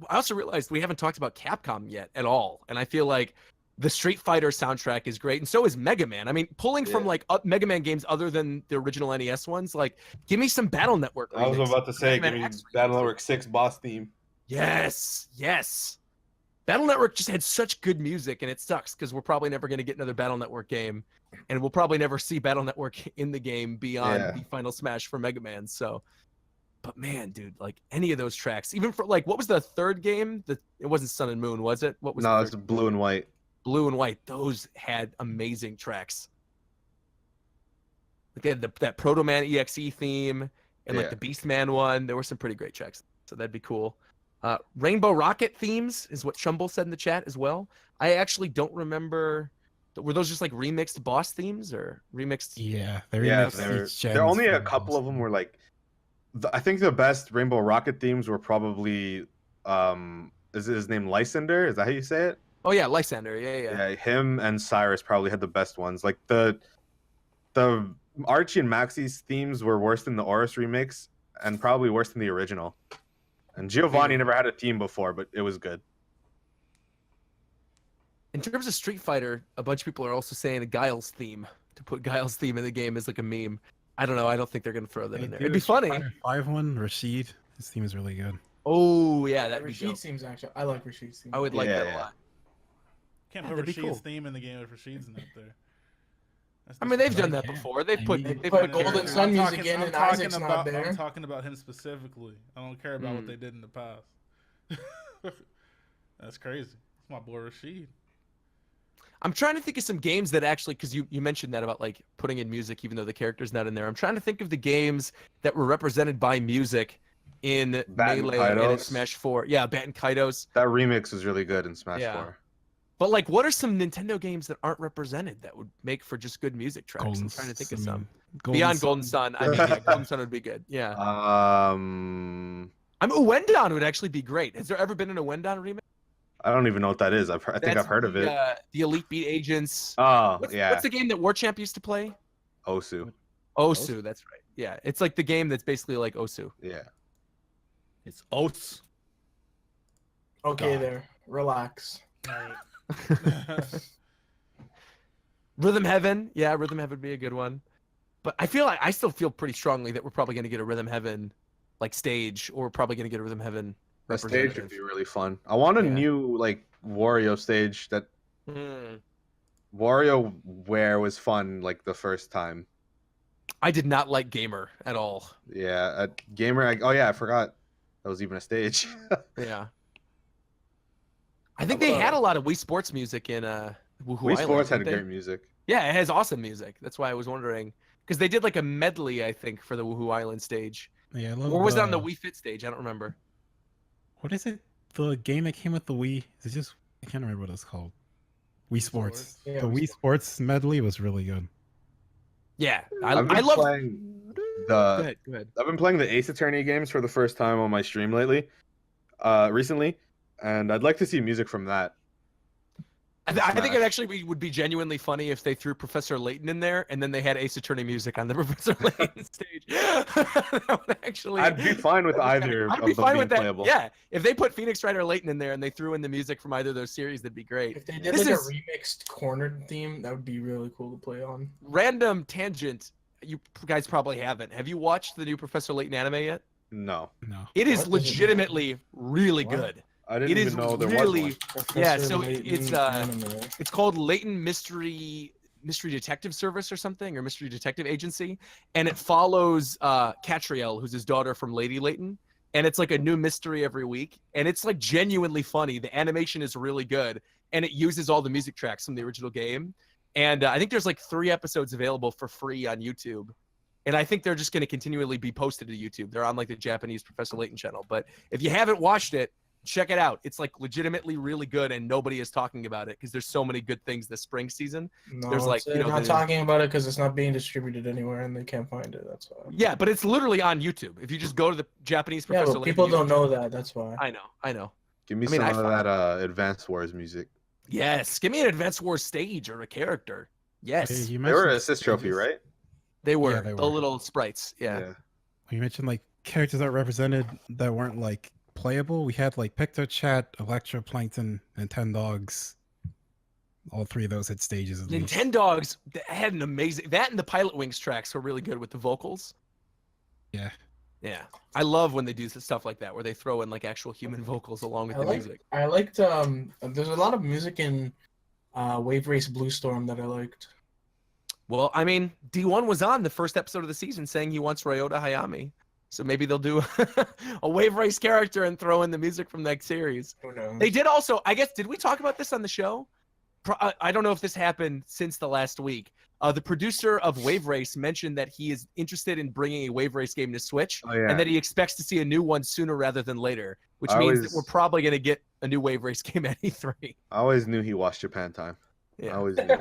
also realized we haven't talked about Capcom yet at all, and I feel like the Street Fighter soundtrack is great, and so is Mega Man. I mean, pulling from Yeah. like Mega Man games other than the original NES ones, like give me some Battle Network. I was remix. about to say, Mega give Man me X Battle remix. Network 6 boss theme. Yes, yes. Battle Network just had such good music, and it sucks because we're probably never going to get another Battle Network game, and we'll probably never see Battle Network in the game beyond Yeah. the Final Smash for Mega Man. So, but man, dude, like any of those tracks, even for like what was the third game? It wasn't Sun and Moon, was it? What was No, the it's third? blue and white. Blue and White? Those had amazing tracks. Like they had that Proto Man EXE theme and like Yeah. the Beast Man one. There were some pretty great tracks, so that'd be cool. Rainbow Rocket themes is what Chumble said in the chat as well. I actually don't remember. Were those just like remixed boss themes or remixed? Yeah, they're Yeah, remixed there each are only gens a from couple boss. of them were like. I think the best Rainbow Rocket themes were probably. Is his name Lysander? Is that how you say it? Oh yeah, Lysander. Yeah. Yeah, him and Cyrus probably had the best ones. Like the Archie and Maxie's themes were worse than the Oris remix, and probably worse than the original. And Giovanni never had a theme before, but it was good. In terms of Street Fighter, a bunch of people are also saying a Guile's theme. To put Guile's theme in the game is like a meme. I don't know. I don't think they're gonna throw that They in there. do It'd the be Street funny. Fighter 5 one, Rashid. His theme is really good. Oh yeah, that'd be Rashid dope. seems actually. I like Rashid's theme. I would like that Yeah. a lot. Can't Yeah, put that'd be Rashid's cool. theme in the game if Rashid's not there. That's I mean, they've disrespectful. done that Yeah. before. They've I put mean- they Put put Golden Sun music in and Isaac's not there. I'm talking about him specifically. I don't care about what Mm. they did in the past. That's crazy. It's my boy Rashid. I'm trying to think of some games that actually, because you mentioned that about like putting in music even though the character's not in there. I'm trying to think of the games that were represented by music in Bat and Melee and in Kaidos. Smash 4. Yeah, Bat and Kaidos. That remix was really good in Smash Yeah. 4. But like, what are some Nintendo games that aren't represented that would make for just good music tracks? I'm trying to think of some. Beyond Golden Sun, I mean, yeah, Golden Sun would be good. Yeah. I mean, Uwendon would actually be great. Has there ever been an Uwendon remake? I don't even know what that is. I think That's I've heard of it. The Elite Beat Agents. Oh, What's yeah. the game that Warchamp used to play? Osu. Osu, that's right. Yeah, it's like the game that's basically like Osu. Yeah. It's oats. Okay, God. there. Relax. Rhythm Heaven, yeah, Rhythm Heaven would be a good one. But I still feel pretty strongly that we're probably going to get a Rhythm Heaven like stage, or we're probably going to get a Rhythm Heaven The stage representative. would be really fun. I want a Yeah. new like Wario stage. That Hmm. WarioWare was fun like the first time. I did not like Gamer at all. Yeah, at Gamer. Oh yeah, I forgot that was even a stage. Yeah. I think they had a lot of Wii Sports music in Woohoo Wii Island, Sports had didn't they? great music. Yeah, it has awesome music. That's why I was wondering, because they did like a medley, I think, for the Woohoo Island stage, Yeah, I love or was it on the Wii Fit stage? I don't remember. What is it? The game that came with the Wii? Is it just? I can't remember what it's called. Wii Sports. Yeah, The Wii Sports medley was really good. Yeah, I've I been love. playing Go ahead. Go ahead. I've been playing the Ace Attorney games for the first time on my stream recently, and I'd like to see music from that. I think it actually would be genuinely funny if they threw Professor Layton in there, and then they had Ace Attorney music on the Professor Layton stage. That would actually. I'd be fine with either I'd of be them fine being with that. playable. Yeah, if they put Phoenix Wright or Layton in there and they threw in the music from either of those series, that'd be great. If they did This like is- a remixed cornered theme, that would be really cool to play on. Random tangent. You guys probably haven't. Have you watched the new Professor Layton anime yet? No, No. It is What? legitimately really What? good. I didn't It even is know there really. was one. Yeah, Professor so Layton it's anime. it's called Layton Mystery Detective Service or something, or Mystery Detective Agency, and it follows Catriel, who's his daughter from Lady Layton, and it's like a new mystery every week, and it's like genuinely funny. The animation is really good, and it uses all the music tracks from the original game, and I think there's like 3 episodes available for free on YouTube. And I think they're just going to continually be posted to YouTube. They're on like the Japanese Professor Layton channel. But if you haven't watched it, check it out. It's like legitimately really good, and nobody is talking about it because there's so many good things this spring season. No, There's like, they're you know, not the- talking about it because it's not being distributed anywhere and they can't find it. That's why. Yeah, but it's literally on YouTube. If you just go to the Japanese Yeah, Professor but Layton people don't YouTube know channel- that. That's why. I know. Give me I mean, some I of found- that Advanced Wars music. Yes, give me an Advance Wars stage or a character. Yes, You They were an mentioned assist trophy, stages. right? they were. Yeah, they The were. little sprites. Yeah. You mentioned like characters that represented that weren't like playable. We had like PictoChat, Electroplankton, and 10 Dogs. All 3 of those had stages at least. Nintendogs had an amazing. That and the Pilot Wings tracks were really good with the vocals. Yeah. Yeah, I love when they do stuff like that, where they throw in like actual human vocals along with the music. I liked there's a lot of music in Wave Race Blue Storm that I liked. Well, I mean, D1 was on the first episode of the season saying he wants Ryota Hayami, so maybe they'll do a Wave Race character and throw in the music from that series. Who knows? They did also, I guess, did we talk about this on the show? I don't know if this happened since the last week. The producer of Wave Race mentioned that he is interested in bringing a Wave Race game to Switch, Oh yeah. and that he expects to see a new one sooner rather than later, which I means always- that we're probably going to get a new Wave Race game at E3. I always knew he watched Japan Time. I Yeah. always knew.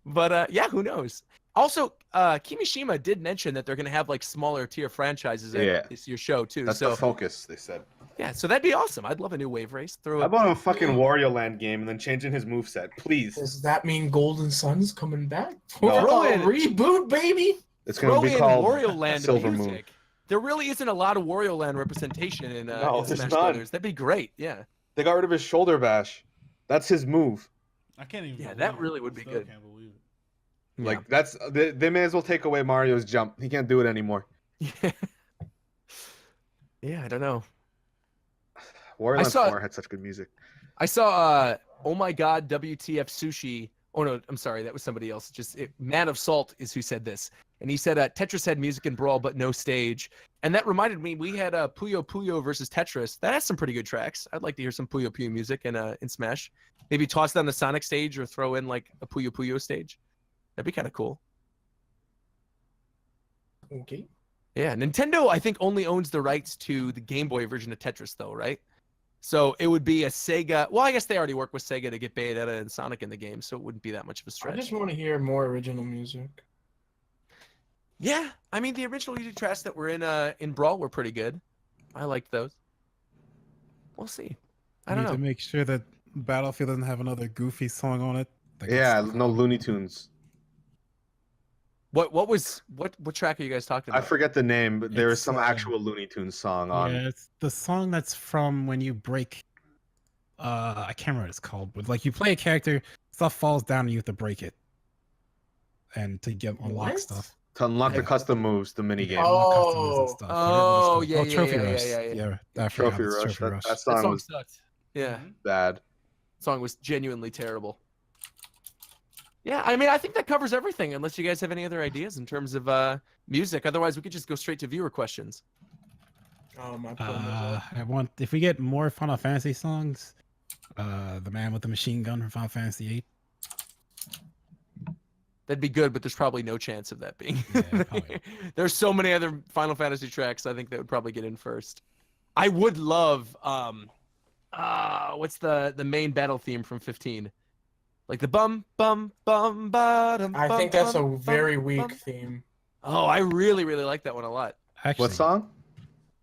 But yeah, who knows? Also, Kimishima did mention that they're going to have like smaller tier franchises at Yeah. this year's show too. That's So the focus, they said. yeah, so that'd be awesome. I'd love a new Wave Race. Throw How it. about a fucking Wario Land game and then changing his moveset, please? Does that mean Golden Sun's coming back? No. Oh, Throw in- reboot, baby! It's gonna Throw be in called Wario Land Silver music. Moon. There really isn't a lot of Wario Land representation in, No, in there's Smash none. Brothers. That'd be great. Yeah. They got rid of his shoulder bash. That's his move. I can't even. Yeah, believe that it. really would be Still good. Can't believe it. Like that's they may as well take away Mario's jump. He can't do it anymore. Yeah. Yeah, I don't know. Wario I Land saw- 4 had such good music. I saw oh my god WTF Sushi. Oh no, I'm sorry, that was somebody else. Man of Salt is who said this. And he said Tetris had music and Brawl but no stage. And that reminded me, we had Puyo Puyo versus Tetris. That has some pretty good tracks. I'd like to hear some Puyo Puyo music in Smash. Maybe toss down the Sonic stage or throw in like a Puyo Puyo stage. That'd be kind of cool. Okay. Yeah, Nintendo I think only owns the rights to the Game Boy version of Tetris though, right? So it would be a Sega. Well, I guess they already work with Sega to get Bayonetta and Sonic in the game, so it wouldn't be that much of a I stretch. just want to hear more original music. Yeah, I mean the original music tracks that were in Brawl were pretty good. I liked those. We'll see. I don't need know. to make sure that Battlefield doesn't have another goofy song on it. that gets Yeah, stuck no on. Looney Tunes. What track are you guys talking I about? forget the name, but there was It's, some actual Looney Tunes song on. Yeah, it's the song that's from when you break I can't remember what it's called, but like you play a character, stuff falls down and you have to break it, and to get unlock What? stuff. To unlock the Yeah. custom moves, the mini Yeah, game. unlock custom moves and Oh. stuff. Whatever it's Oh, called. yeah, yeah, Trophy yeah, Rush. yeah. I forgot Trophy it's Rush. Trophy That, Rush. that That song song was sucked. Yeah. Mhm. bad. Song was genuinely terrible. Yeah, I mean, I think that covers everything, unless you guys have any other ideas in terms of music. Otherwise, we could just go straight to viewer questions. Oh, my poor I want if we get more Final Fantasy songs, the man with the machine gun from Final Fantasy VIII. That'd be good, but there's probably no chance of that being. Yeah, probably. There's so many other Final Fantasy tracks. I think that would probably get in first. I would love what's the main battle theme from 15? Like the bum bum bum bottom. I think that's a very weak theme. Oh, I really like that one a lot. Actually, What song?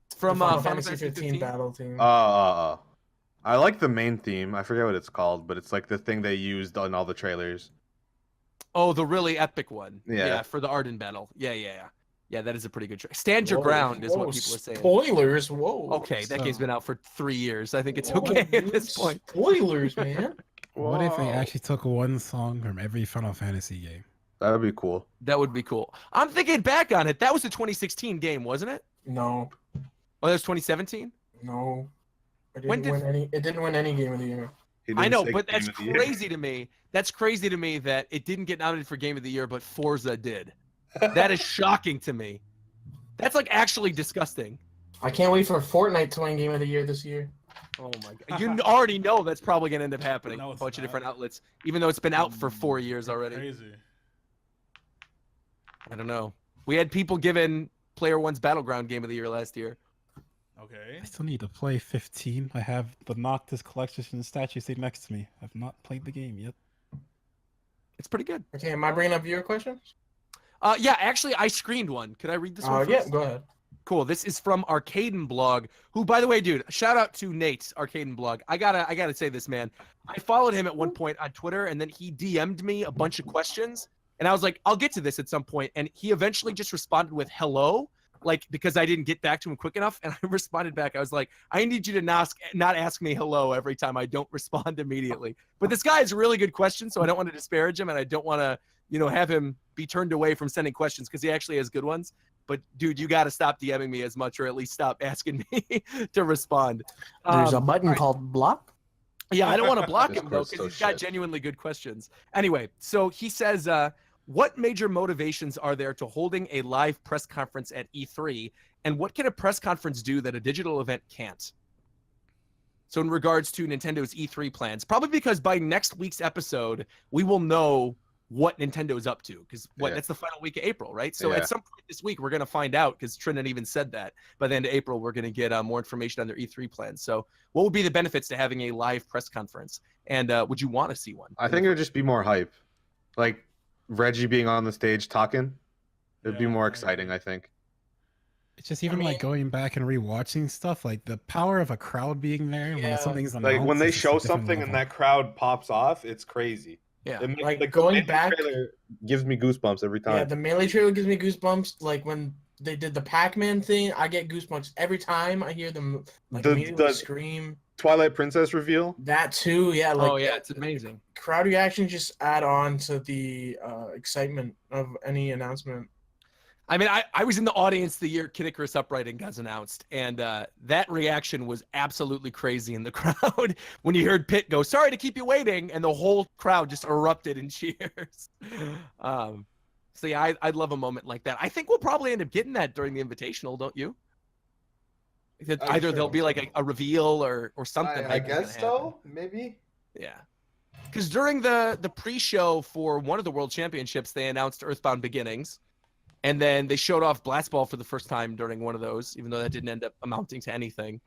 It's from The Final Fantasy Fantasy 15 battle theme. I like the main theme. I forget what it's called, but it's like the thing they used on all the trailers. Oh, the really epic one. Yeah. For the Arden battle. Yeah, that is a pretty good track. Stand Your Whoa, Ground is what whoa, people are saying. Spoilers, whoa. Okay, that game's So- been out for 3 years. I think it's Whoa, okay at dude, this point. Spoilers, man. what if they Whoa. actually took one song from every Final Fantasy game? That would be cool. That would be cool. I'm thinking back on it. That was a 2016 game, wasn't it? No, Oh, that was 2017? no. It When didn't, did- win any, it didn't win any game of the year. He I didn't know, say but Game that's of the Year. crazy to me. That's crazy to me that it didn't get nominated for Game of the Year, but Forza did. That is shocking to me. That's like actually disgusting. I can't wait for Fortnite to win game of the year this year. Oh my god. You already know that's probably going to end up happening. No, A it's bunch of not. different outlets, even though it's been out for 4 years already. Crazy. I don't know. We had people giving Player One's Battleground Game of the Year last year. Okay. I still need to play 15. I have the Noctis collection statue sitting next to me. I've not played the game yet. It's pretty good. Okay, am I bringing up viewer questions? Yeah, actually, I screened one. Could I read this one Yeah, first? go ahead. Cool. This is from Arcaden Blog, who, by the way, dude, shout out to Nate, Arcaden Blog. I gotta say this, man. I followed him at one point on Twitter, and then he DM'd me a bunch of questions, and I was like, I'll get to this at some point. And he eventually just responded with hello, like because I didn't get back to him quick enough. And I responded back. I was like, I need you to not ask me hello every time I don't respond immediately. But this guy has a really good question, so I don't want to disparage him, and I don't want to, have him be turned away from sending questions because he actually has good ones. But dude, you got to stop DMing me as much, or at least stop asking me to respond. There's a button all right. called block. Yeah, I don't want to block him though Discord's because so he's got shit. genuinely good questions. Anyway, so he says, what major motivations are there to holding a live press conference at E3, and what can a press conference do that a digital event can't? So in regards to Nintendo's E3 plans, probably because by next week's episode, we will know what Nintendo is up to, because Yeah. that's the final week of April, right? So Yeah. at some point this week, we're going to find out, because Trinidad even said that by the end of April, we're going to get more information on their E3 plans. So what would be the benefits to having a live press conference? And would you want to see one? I think it would just be more hype. Like Reggie being on the stage talking. It'd be Yeah, more I exciting, agree. I think. It's just even mean- like going back and rewatching stuff, like the power of a crowd being there Yeah. when something's Like announced when they is just a show different something and level. that crowd pops off, it's crazy. Yeah. It makes, Like, the going Melee back- trailer gives me goosebumps every time. Yeah, the Melee trailer gives me goosebumps. Like when they did the Pac-Man thing, I get goosebumps every time I hear them like The- immediately the- scream. Twilight Princess reveal. That too, yeah. Like, Oh, yeah, it's amazing. crowd reactions just add on to the excitement of any announcement. I mean, I was in the audience the year Kid Icarus Uprising got announced, and that reaction was absolutely crazy in the crowd when you heard Pitt go, "Sorry to keep you waiting," and the whole crowd just erupted in cheers. So yeah, I'd love a moment like that. I think we'll probably end up getting that during the Invitational, don't you? That I'm either sure. there'll be like a reveal or something. I hype is gonna guess happen. so. Maybe. Yeah. Because during the pre-show for one of the World Championships, they announced Earthbound Beginnings. And then they showed off Blast Ball for the first time during one of those, even though that didn't end up amounting to anything.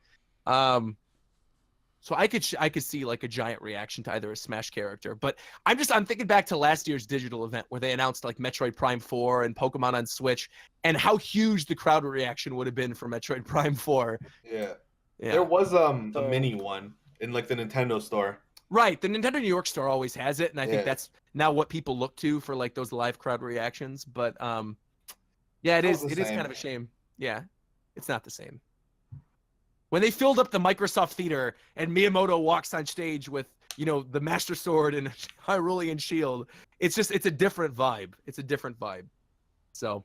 So I could see like a giant reaction to either a Smash character. But I'm thinking back to last year's digital event where they announced like Metroid Prime 4 and Pokemon on Switch, and how huge the crowd reaction would have been for Metroid Prime 4. Yeah. Yeah. There was a So- mini one in like the Nintendo store. Right. The Nintendo New York store always has it, and I think Yeah. that's now what people look to for like those live crowd reactions. But yeah, it Not is the kind same. of a shame. Yeah. It's not the same. When they filled up the Microsoft Theater and Miyamoto walks on stage with, the Master Sword and Hyrulean Shield, it's a different vibe. It's a different vibe. So,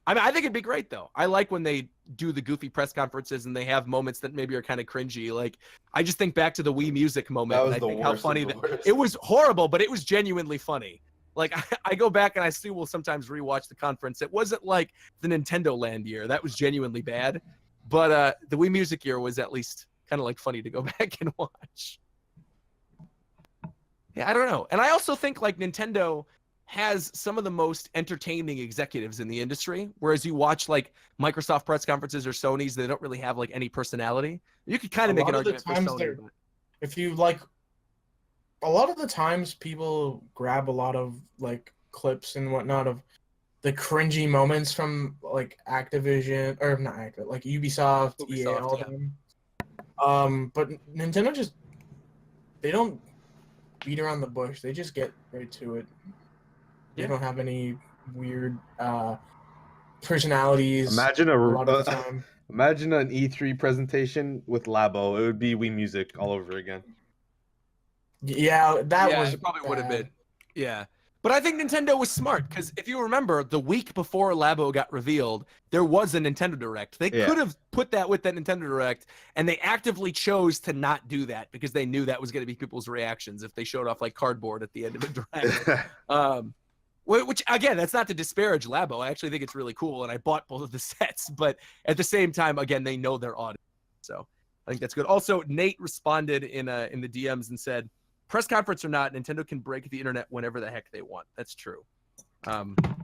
I think it'd be great, though. I like when they do the goofy press conferences and they have moments that maybe are kind of cringy. Like, I just think back to the Wii Music moment, and I think how funny that it was. Horrible, but it was genuinely funny. Like, I go back and I still will sometimes rewatch the conference. It wasn't like the Nintendo Land year. That was genuinely bad. But the Wii Music year was at least kind of like funny to go back and watch. Yeah, I don't know. And I also think like Nintendo has some of the most entertaining executives in the industry, whereas you watch like Microsoft press conferences or Sony's, they don't really have like any personality. You could kind of make an argument for Sony. But... If you like, a lot of the times people grab a lot of like clips and whatnot of the cringy moments from like Activision or not Activision, like Ubisoft, EA, all of them. But Nintendo they don't beat around the bush. They just get right to it. They don't have any weird personalities. Imagine a lot of the time. Imagine an E3 presentation with Labo. It would be Wii Music all over again. Yeah, that was it probably would have been. Yeah. But I think Nintendo was smart because if you remember, the week before Labo got revealed, there was a Nintendo Direct. They could have put that with that Nintendo Direct, and they actively chose to not do that because they knew that was going to be people's reactions if they showed off like cardboard at the end of the Direct. Which, again, that's not to disparage Labo. I actually think it's really cool, and I bought both of the sets. But at the same time, again, they know their audience. So I think that's good. Also, Nate responded in the DMs and said, press conference or not, Nintendo can break the internet whenever the heck they want. That's true.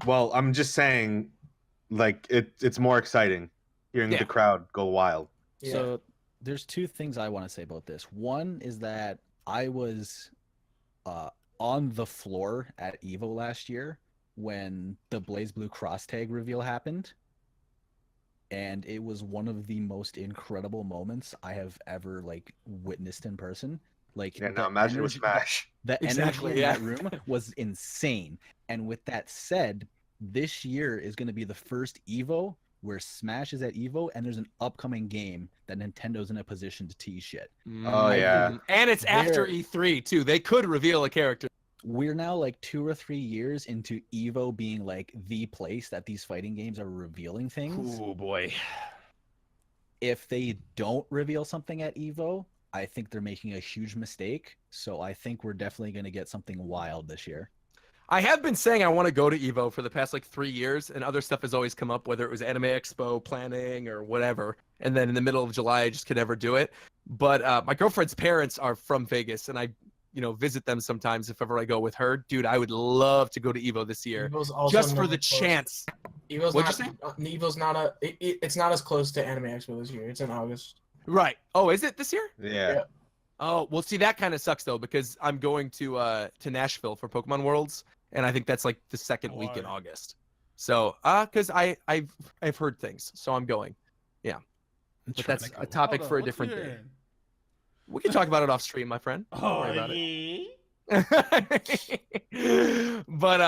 Well, I'm just saying, like, it's more exciting hearing the crowd go wild. Yeah. So there's two things I want to say about this. One is that I was on the floor at EVO last year when the Blaze Blue cross tag reveal happened. And it was one of the most incredible moments I have ever like witnessed in person. Like, now imagine it with Smash. The energy in that room was insane. And with that said, this year is going to be the first EVO where Smash is at EVO, and there's an upcoming game that Nintendo's in a position to tease shit. Oh, yeah. And it's after E3, too. They could reveal a character. We're now like 2 or 3 years into EVO being like the place that these fighting games are revealing things. Oh, boy. If they don't reveal something at EVO, I think they're making a huge mistake. So I think we're definitely going to get something wild this year. I have been saying I want to go to EVO for the past like 3 years, and other stuff has always come up, whether it was Anime Expo planning or whatever. And then in the middle of July, I just could never do it. But my girlfriend's parents are from Vegas, and I, visit them sometimes if ever I go with her. Dude, I would love to go to EVO this year, just for the chance. EVO's not it's not as close to Anime Expo this year. It's in August. Right. Oh, is it this year? Yeah. Oh, well, see, that kind of sucks though, because I'm going to Nashville for Pokemon Worlds, and I think that's like the second week in August. So, because I've heard things, so I'm going. Yeah. But that's a topic for a different day. We can talk about it off stream, my friend. Don't worry about it. But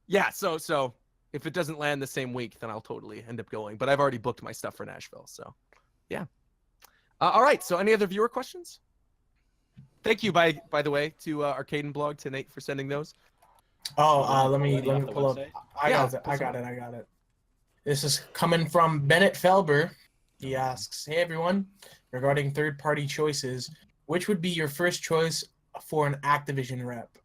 yeah. So if it doesn't land the same week, then I'll totally end up going. But I've already booked my stuff for Nashville, so yeah. All right. So any other viewer questions? Thank you, by the way, to Arcade and Blog, to Nate for sending those. Oh, let me pull up. I got it. This is coming from Bennett Felber. He asks, "Hey everyone, regarding third-party choices, which would be your first choice for an Activision rep?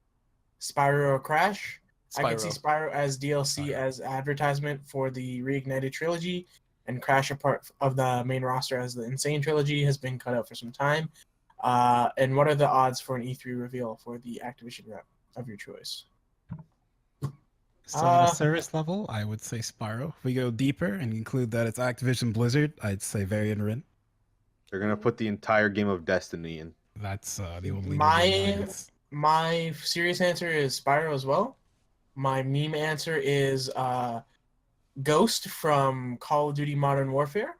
Spyro or Crash? Spyro. I can see Spyro as DLC as advertisement for the Reignited trilogy, and Crash, a part of the main roster as the Insane trilogy, has been cut out for some time. And what are the odds for an E3 reveal for the Activision rep of your choice?" So on a service level, I would say Spyro. If we go deeper and include that it's Activision Blizzard, I'd say Varian Rin. They're gonna put the entire game of Destiny in. That's the only. My serious answer is Spyro as well. My meme answer is Ghost from Call of Duty Modern Warfare.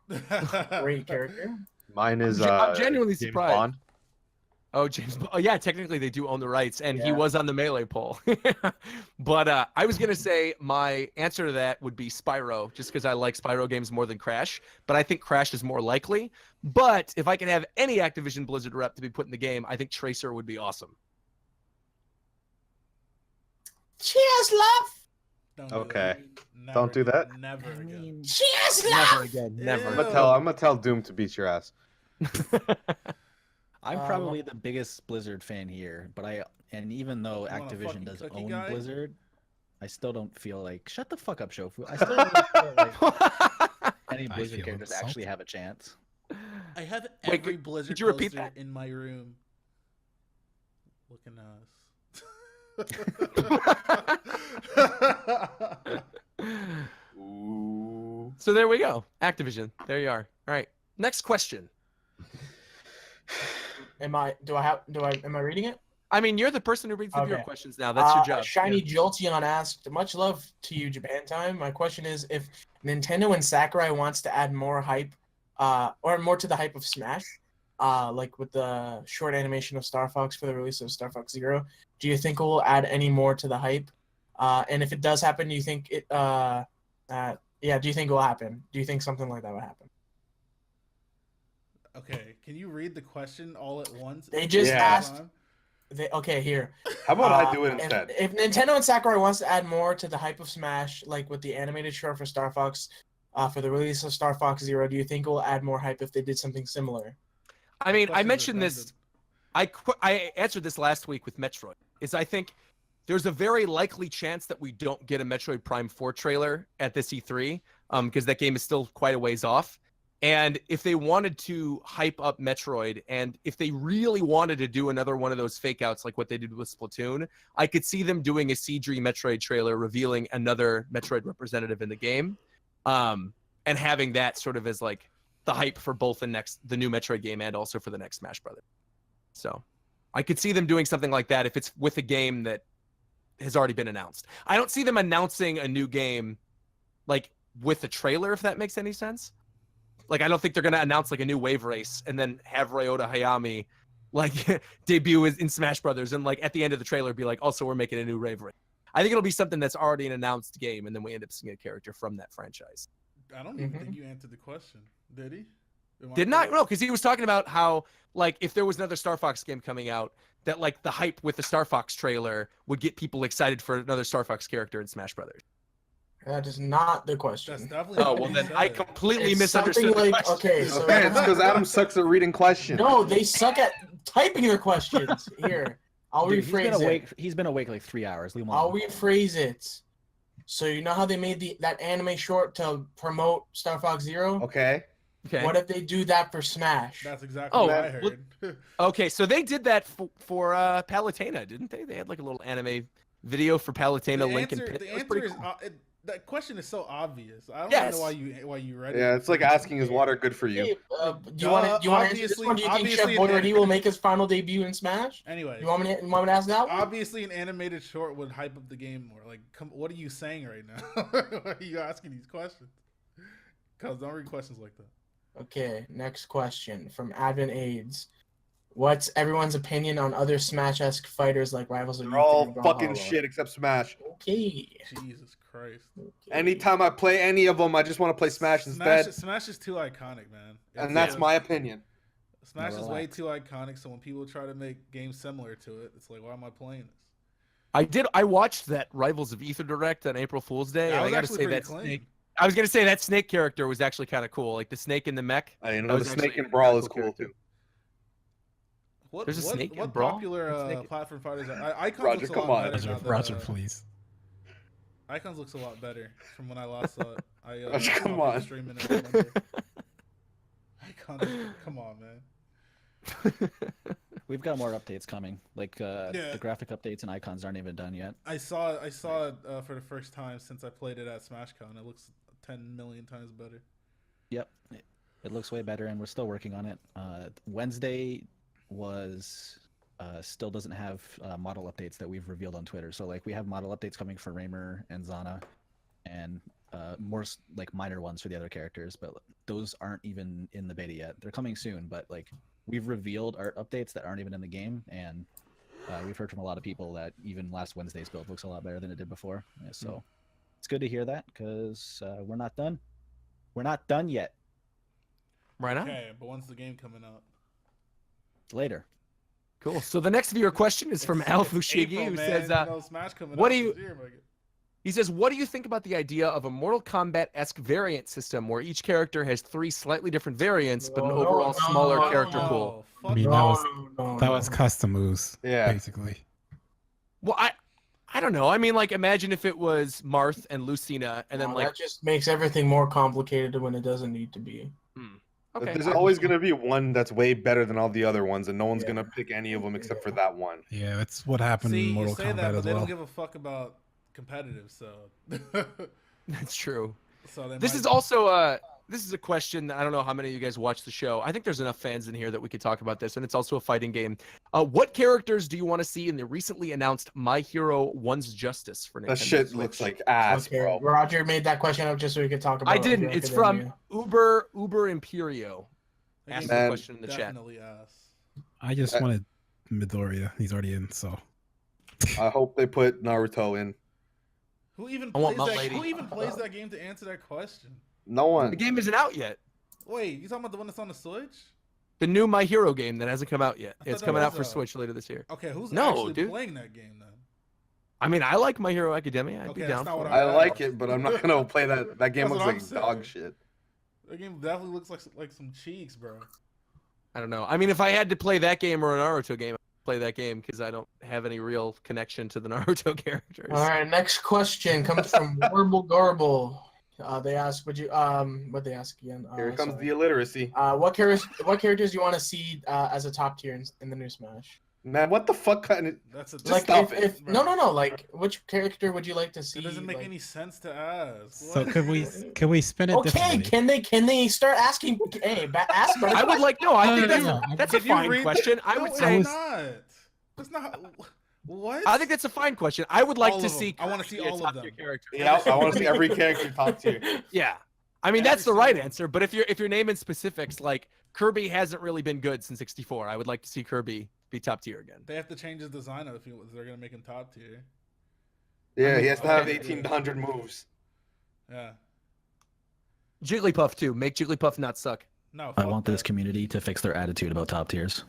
Great character. Mine is I'm genuinely James surprised. Bond. Oh, James. Oh, yeah. Technically, they do own the rights, and he Yeah. was on the Melee poll. But I was gonna say my answer to that would be Spyro, just because I like Spyro games more than Crash. But I think Crash is more likely. But if I can have any Activision Blizzard rep to be put in the game, I think Tracer would be awesome. Cheers, love. Don't Okay. Never Don't do again. that. Never again. Cheers, Never love. again. Never. Ew. I'm gonna tell Doom to beat your ass. I'm probably the biggest Blizzard fan here, but even though You want a Activision fucking does cookie own guy? Blizzard, I still don't feel like shut the fuck up, Shofu. I still don't feel like any I Blizzard feel characters insulted. actually have a chance. I have Wait, every Blizzard could you repeat poster that? in my room. Looking at us. Ooh. So there we go. Activision. There you are. All right. Next question. Am I reading it? I mean, you're the person who reads the viewer Okay. questions now. That's your job. Shiny Yeah. Jolteon asked, much love to you, Japan Time. My question is, if Nintendo and Sakurai wants to add more hype, or more to the hype of Smash, like with the short animation of Star Fox for the release of Star Fox Zero, do you think it will add any more to the hype? And if it does happen, do you think it? Do you think it will happen? Do you think something like that will happen? Okay, can you read the question all at once? They just Yeah. asked. Here. How about I do it If- instead? If Nintendo and Sakurai wants to add more to the hype of Smash, like with the animated short for Star Fox, for the release of Star Fox Zero, do you think it will add more hype if they did something similar? I mean, I Questions are mentioned this. I answered this last week with Metroid. Is I think there's a very likely chance that we don't get a Metroid Prime 4 trailer at this E3, because that game is still quite a ways off. And if they wanted to hype up Metroid, and if they really wanted to do another one of those fake outs like what they did with Splatoon, I could see them doing a CG Metroid trailer revealing another Metroid representative in the game, and having that sort of as like the hype for both the new Metroid game and also for the next Smash Brothers. So I could see them doing something like that if it's with a game that has already been announced. I don't see them announcing a new game like with a trailer, if that makes any sense. Like, I don't think they're going to announce like a new Wave Race and then have Ryota Hayami like debut in Smash Brothers and like at the end of the trailer be like, also we're making a new Wave Race. I think it'll be something that's already an announced game and then we end up seeing a character from that franchise. I don't even think you answered the question. Did he? Did not? No, because he was talking about how, like, if there was another Star Fox game coming out, that, like, the hype with the Star Fox trailer would get people excited for another Star Fox character in Smash Brothers. That is not the That's question. definitely. Oh, what well, he then said. I completely It's misunderstood something the like, question. okay, so Okay, it's because Adam sucks at reading questions. no, they suck at typing their questions. Here, I'll Dude, rephrase it. He's been awake like 3 hours. Leave him I'll alone. rephrase it. So you know how they made that anime short to promote Star Fox Zero? Okay. Okay. What if they do that for Smash? That's exactly Oh, what I well, heard. Okay, so they did that for Palutena, didn't they? They had, like, a little anime video for Palutena, Link, and Pit. The That was answer pretty is cool. That question is so obvious. I don't Yes. know why you read it. Yeah, it's like asking, is water good for you? Hey, do you want to answer this one? Do you think Chef Boyardee will make his final debut in Smash? Anyway, You want me to ask that one? obviously an animated short would hype up the game more. Like, what are you saying right now? Why are you asking these questions? Because don't read questions like that. Okay, next question from Advent AIDS. What's everyone's opinion on other Smash-esque fighters like Rivals of They're Youth all and fucking Brawlhalla? shit except Smash. Okay. Jesus Christ. Anytime I play any of them, I just want to play Smash instead. Smash is too iconic, man. And that's my opinion. Smash is Relax. way too iconic. So when people try to make games similar to it, it's like, why am I playing this? I watched that Rivals of Ether Direct on April Fool's Day, and I was gotta actually say pretty that clean. Snake. I was gonna say that Snake character was actually kind of cool, like the snake in the mech. You That know, the was Snake actually and Brawl a is cool character. too. What Snake in what Brawl? popular What's Snake? platform fighters? Icons Roger, looks a come lot on. better. Roger, now that, Roger, please. Icons looks a lot better from when I last saw it. Roger, come saw it on. streaming it on Monday. Icons, come on, man. We've got more updates coming. Like Yeah. the graphic updates and icons aren't even done yet. I saw it for the first time since I played it at SmashCon. It looks 10 million times better. Yep, it looks way better, and we're still working on it. Wednesday was still doesn't have model updates that we've revealed on Twitter. So like we have model updates coming for Raymer and Zana, and more like minor ones for the other characters, but those aren't even in the beta yet. They're coming soon, but like we've revealed art updates that aren't even in the game, and we've heard from a lot of people that even last Wednesday's build looks a lot better than it did before. Yeah, so it's good to hear that because we're not done. We're not done yet. Right on. Okay, but when's the game coming out? Later. Cool. So the next viewer question is from Al Fushigi, who says, "What do you?" He says, "What do you think about the idea of a Mortal Kombat-esque variant system where each character has 3 slightly different variants, but an overall smaller character pool?" I mean, that was custom moves. Yeah. Basically. Well, I don't know. I mean, like, imagine if it was Marth and Lucina, and then like that just makes everything more complicated when it doesn't need to be. Okay. There's always going to be one that's way better than all the other ones, and no one's Yeah. going to pick any of them except for that one. Yeah, that's what happened See, in you Mortal say Kombat that, but as they well. don't give a fuck about competitive, so. That's true. So they This might- is also this is a question that I don't know how many of you guys watch the show. I think there's enough fans in here that we could talk about this, and it's also a fighting game. What characters do you want to see in the recently announced My Hero One's Justice for Nintendo That shit Switch? looks like ass, Okay, bro. Roger made that question up just so we could talk about I it. didn't. It's from Academia. Uber Imperio. that Ask game's the Man, question in the chat. definitely ass. I just wanted Midoriya. He's already in, so. I hope they put Naruto in. Who even I want plays Mount that? Lady. Who even plays that game to answer that question? No one. The game isn't out yet. Wait, you talking about the one that's on the Switch? The new My Hero game that hasn't come out yet. I thought It's that coming out was for out. Switch later this year. Okay, who's No, actually dude. playing that game then? I mean, I like My Hero Academia. I'd Okay, be that's down not for what it. I like it, but I'm not going to play that. That game That's looks what I'm like dog saying. shit. That game definitely looks like some cheeks, bro. I don't know. I mean, if I had to play that game or a Naruto game, I'd play that game because I don't have any real connection to the Naruto characters. All right, next question comes from Warble Garble. They ask, "Would you what they ask again?" Here comes sorry. the illiteracy. What characters do you want to see as a top tier in the new Smash? Man, what the fuck kind of... That's a Just Like stop if bro. no, like which character would you like to see? It doesn't make like- any sense to ask. So What? could we spin it Okay, differently? can they start asking? Hey, ask better I would like no. I think no, that's no. a Did you fine read question. that? I would No, say it's not. That's not. What? I think that's a fine question. I would like All to of them. see. I wanna see Kirby, a all of top-tier them. character. Yeah, I want to see every character top tier. Yeah. I mean, Every that's the right single one. answer. But if you're naming specifics, like Kirby hasn't really been good since 64. I would like to see Kirby be top tier again. They have to change his design if they're gonna make him top tier. Yeah, he has to have Okay. 1,800 moves. Yeah. Jigglypuff too. Make Jigglypuff not suck. No. I fuck want that. this community to fix their attitude about top tiers.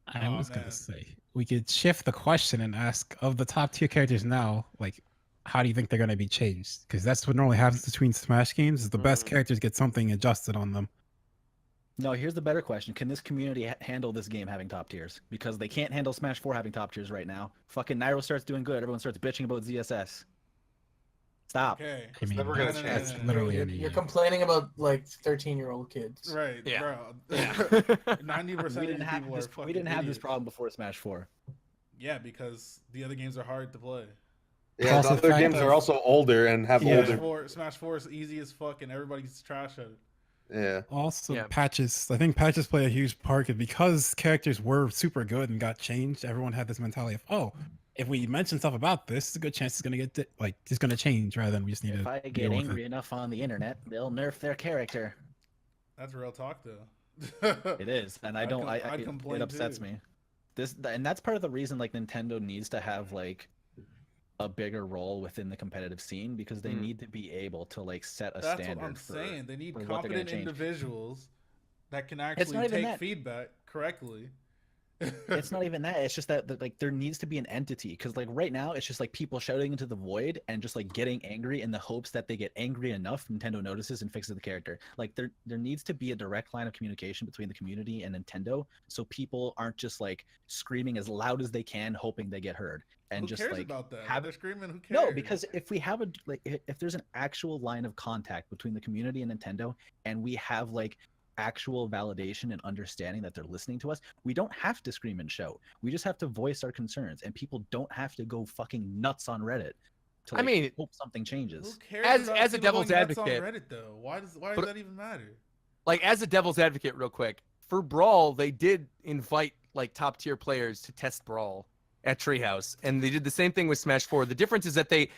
I Oh, was going man. to say, we could shift the question and ask, of the top tier characters now, like, how do you think they're going to be changed? Because that's what normally happens between Smash games, is the best characters get something adjusted on them. No, here's the better question. Can this community handle this game having top tiers? Because they can't handle Smash 4 having top tiers right now. Fucking Nairo starts doing good. Everyone starts bitching about ZSS. Stop. Okay. I mean, never gonna that's, change. that's literally You're, any you're game. complaining about like 13-year-old kids. Right, Yeah. bro. Yeah. 90% We of didn't these have people this. are fucking We didn't have this idiots. problem before Smash 4. Yeah, because the other games are hard to play. Yeah, Also the the other fact games that- are also older and have Yeah. older. Smash 4 is easy as fuck, and everybody's trash at it. Yeah. Also, Yeah. patches. I think patches play a huge part because characters were super good and got changed. Everyone had this mentality of, oh, if we mention stuff about this, it's a good chance it's gonna get it's gonna change rather than we just need If to I get deal with angry it. enough on the internet, they'll nerf their character. That's real talk, though. It is, and I'd it complain upsets too. me. And that's part of the reason like Nintendo needs to have like a bigger role within the competitive scene because they need to be able to like set a That's standard what I'm for saying. They need for what they're gonna competent change. individuals that can not actually even take that. feedback correctly. It's not even that. It's just that like there needs to be an entity because like right now it's just like people shouting into the void and just like getting angry in the hopes that they get angry enough Nintendo notices and fixes the character. Like there needs to be a direct line of communication between the community and Nintendo so people aren't just like screaming as loud as they can hoping they get heard and Who just cares like about that? have They're screaming. Who cares? no, because if we have if there's an actual line of contact between the community and Nintendo, and we have like actual validation and understanding that they're listening to us, we don't have to scream and shout. We just have to voice our concerns, and people don't have to go fucking nuts on Reddit to I like, mean, hope something changes. Who cares As- about as a people devil's going nuts advocate- on Reddit though? Why does But- that even matter? Like as a devil's advocate, real quick, for Brawl, they did invite like top tier players to test Brawl at Treehouse, and they did the same thing with Smash 4. The difference is that they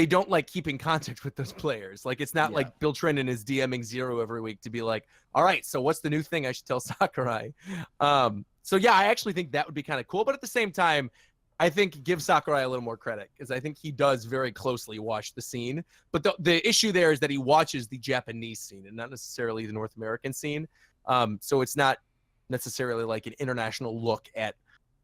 don't like keep in contact with those players. Like it's not like Bill Trinen is DMing Zero every week to be like, all right, so what's the new thing I should tell Sakurai? So yeah, I actually think that would be kind of cool. But at the same time, I think give Sakurai a little more credit because I think he does very closely watch the scene. But the issue there is that he watches the Japanese scene and not necessarily the North American scene. So it's not necessarily like an international look at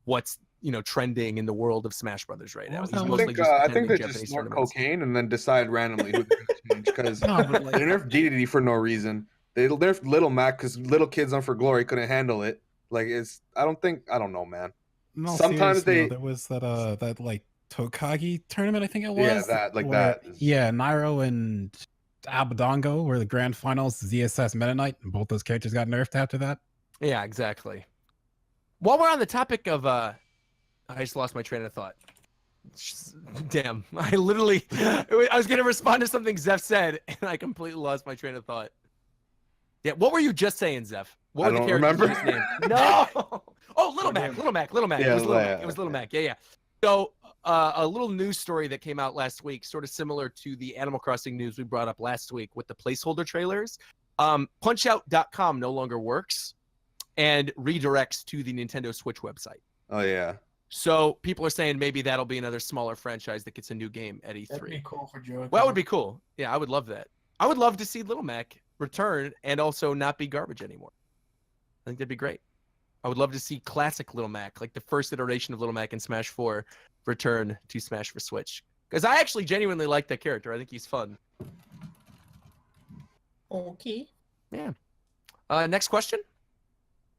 what's trending in the world of Smash Brothers right now. He's mostly just I think attending they Japanese just snort tournaments. cocaine and then decide randomly who they're gonna change because No, but like, they nerfed DDD for no reason. They nerfed Little Mac because Little Kids on for Glory couldn't handle it. Like I don't know, man. no, Sometimes seriously, they- though, there was that like Tokagi tournament, I think it was. Yeah, that like where- that. Yeah, Nairo and Abadongo were the grand finals, ZSS Meta Knight, and both those characters got nerfed after that. Yeah, exactly. While we're on the topic of I just lost my train of thought. Damn. I was going to respond to something Zeph said, and I completely lost my train of thought. Yeah, what were you just saying, Zeph? What I were the don't characters remember. you just named? No! Oh, Little Mac. Yeah, It was Little Mac. yeah, It was Little okay. Mac. Yeah. So a little news story that came out last week, sort of similar to the Animal Crossing news we brought up last week with the placeholder trailers. Punchout.com no longer works and redirects to the Nintendo Switch website. Oh yeah. So people are saying maybe that'll be another smaller franchise that gets a new game at E3. That'd be cool for Joe. Well, that would be cool. Yeah, I would love that. I would love to see Little Mac return and also not be garbage anymore. I think that'd be great. I would love to see classic Little Mac, like the first iteration of Little Mac in Smash 4, return to Smash for Switch. Because I actually genuinely like that character. I think he's fun. Okay. Yeah. Next question?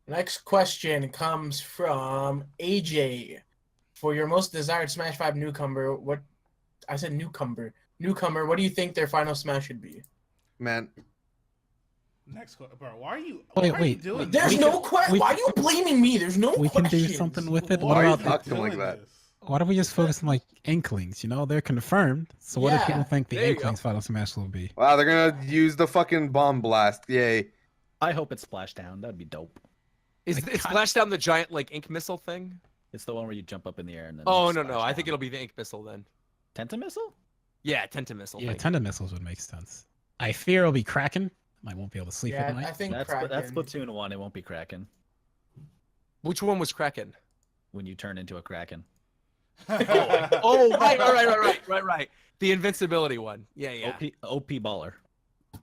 Next question comes from AJ. For your most desired Smash 5 newcomer, what do you think their final Smash should be? Man, Next question, bro. Why are you? Wait, why are you wait, doing wait. this? There's no question. Why are you blaming me? There's no We can do questions. something with it. Why What are you about talking like doing that? this? why don't we just focus on like Inklings? They're confirmed. So what do Yeah, people think the there you go. Inklings final Smash will be? wow, they're gonna use the fucking bomb blast. Yay. I hope it's Splashdown. That'd be dope. Is I it splash down the giant like ink missile thing? It's the one where you jump up in the air and then. Oh splash no. I down. think it'll be the ink missile then. Tenta missile. Yeah, Tenta missile. Yeah, thing. Tenda missiles would make sense. I fear it'll be Kraken. I won't be able to sleep Yeah, at night. I think That's Kraken. Splatoon 1. It won't be Kraken Which one was Kraken? when you turn into a Kraken. Oh, right. The invincibility one. Yeah. OP baller.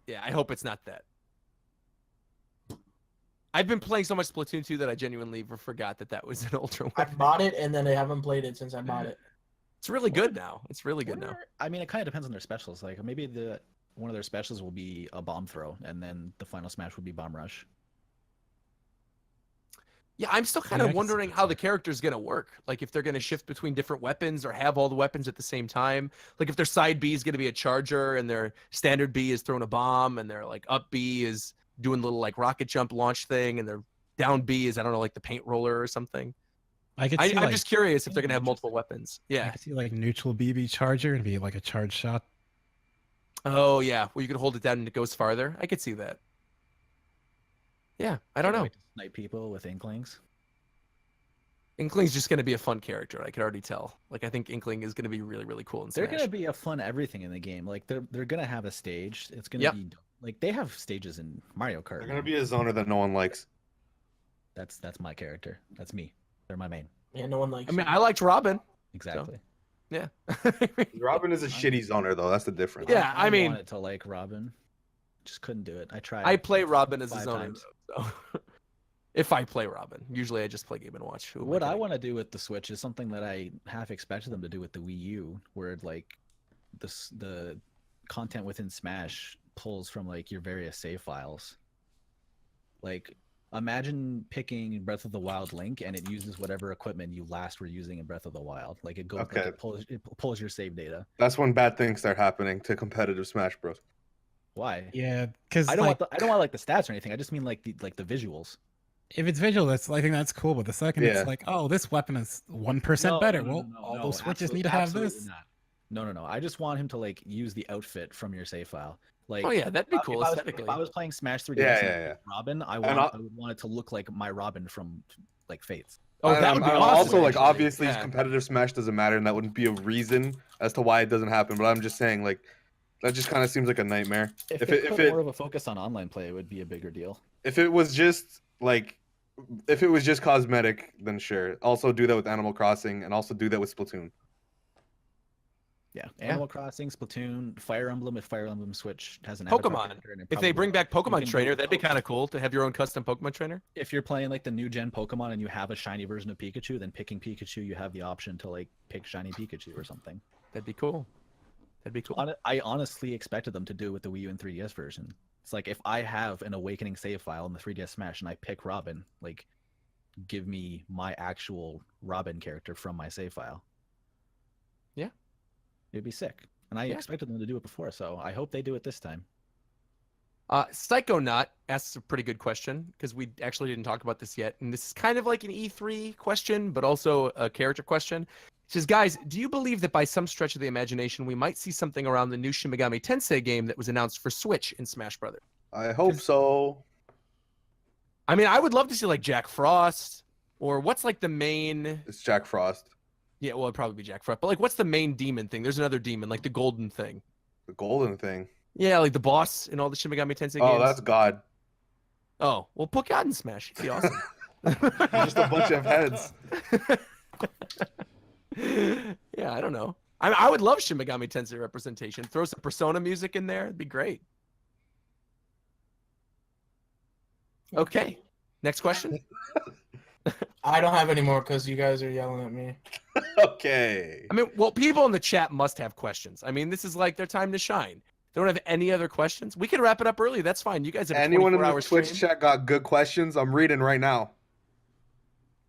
Yeah, I hope it's not that. I've been playing so much Splatoon 2 that I genuinely forgot that was an Ultra I one. bought it and then I haven't played it since I bought it. It's really good now. It's really good now. Or- I mean, it kind of depends on their specials. Like maybe one of their specials will be a bomb throw, and then the final smash would be bomb rush. Yeah, I'm still kind Yeah, I of can see wondering that. how the character's going to work. Like, if they're going to shift between different weapons or have all the weapons at the same time. Like, if their side B is going to be a charger and their standard B is throwing a bomb and their, like, up B is doing a little, like, rocket jump launch thing and their down B is, I don't know, like the paint roller or something. I could see I'm like, just curious if they're going to have multiple weapons. I Yeah. could see like neutral BB charger and be like a charge shot. Oh, yeah. Where you can hold it down and it goes farther. I could see that. Yeah, I don't know. Like to snipe people with Inklings. Inkling's just going to be a fun character. I could already tell. Like, I think Inkling is going to be really, really cool in They're Smash. gonna be a fun everything in the game. Like they're gonna have a stage. It's gonna Yep. be like they have stages in Mario Kart. They're gonna be a zoner that no one likes. That's my character. That's me. They're my main. Yeah, no one likes I mean, it. I liked Robin. Exactly. Yeah. Robin is a shitty zoner though. That's the difference. Yeah, I mean- wanted to like Robin, just couldn't do it. I tried. I play Robin as a 5 zoner, times. though, so. If I play Robin. Usually I just play Game & Watch. Who am What I kidding? want to do with the Switch is something that I half expected them to do with the Wii U, where like the content within Smash pulls from like your various save files. Like imagine picking Breath of the Wild Link and it uses whatever equipment you last were using in Breath of the Wild. Like it goes, like, Okay. it pulls your save data. That's when bad things start happening to competitive Smash Bros. Why? Yeah, because I don't like, want I don't want like the stats or anything. I just mean like the visuals. if it's visual, I think that's cool. But the second Yeah. it's like, oh, this weapon is 1% better. Well, all those switches need to have this. No. I just want him to like use the outfit from your save file. Like, Oh, yeah, that'd be if cool I was- aesthetically. If I was playing Smash 3DS Yeah, and yeah, yeah. Robin, I And would want it to look like my Robin from like Fates. Oh, that would be awesome. Also, like, actually. obviously, Yeah. competitive Smash doesn't matter, and that wouldn't be a reason as to why it doesn't happen. But I'm just saying, like, that just kind of seems like a nightmare. If If it it put more of a focus on online play, it would be a bigger deal. if it was just like, if it was just cosmetic, then sure. Also do that with Animal Crossing, and also do that with Splatoon. Yeah, Animal Crossing, Splatoon, Fire Emblem. If Fire Emblem Switch has an Pokemon. avatar character in it, If they bring back Pokemon can Trainer, do that'd be Pokemon. kind of cool to have your own custom Pokemon Trainer. If you're playing like the new gen Pokemon and you have a shiny version of Pikachu, then picking Pikachu, you have the option to like pick shiny Pikachu or something. That'd be cool. That'd be cool. I honestly expected them to do it with the Wii U and 3DS version. It's like if I have an Awakening save file in the 3DS Smash and I pick Robin, like give me my actual Robin character from my save file. Yeah. It'd be sick. And I expected them to do it before, so I hope they do it this time. Psychonaut asks a pretty good question because we actually didn't talk about this yet. And this is kind of like an E3 question, but also a character question. It says, guys, do you believe that by some stretch of the imagination, we might see something around the new Shin Megami Tensei game that was announced for Switch in Smash Brothers? I hope so. I mean, I would love to see like Jack Frost or what's like the main. It's Jack Frost. Yeah, well, it'd probably be Jack Frost. But like, what's the main demon thing? There's another demon, like the golden thing. The golden thing. Yeah, like the boss in all the Shin Megami Tensei games. Oh, that's God. Oh, well, put God in Smash. It'd be awesome. Just a bunch of heads. Yeah, I don't know. I would love Shin Megami Tensei representation. Throw some Persona music in there. It'd be great. Okay. Next question. I don't have any more because you guys are yelling at me. Okay. I mean, well, people in the chat must have questions. I mean, this is like their time to shine. They don't have any other questions. We can wrap it up early. That's fine. You guys have Anyone in 24 the hours Twitch stream. chat got good questions? I'm reading right now.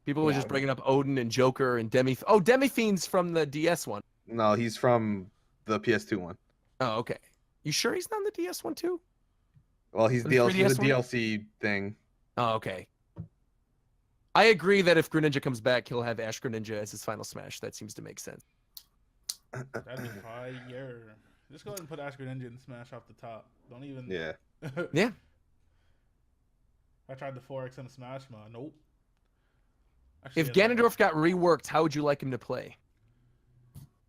People were just bringing up Odin and Joker and Demi. Oh, Demi-Fiend's from the DS one. No, he's from the PS2 one. Oh, okay. You sure he's not on the DS one too? Well, he's The DLC, 3DS the one? DLC thing. Oh, okay. I agree that if Greninja comes back, he'll have Ash Greninja as his final Smash. That seems to make sense. That'd be fire. Just go ahead and put Ash Greninja in Smash off the top. Don't even. Yeah. Yeah. I tried the 4X in Smash mod. Nope. Actually, If Ganondorf got reworked, how would you like him to play?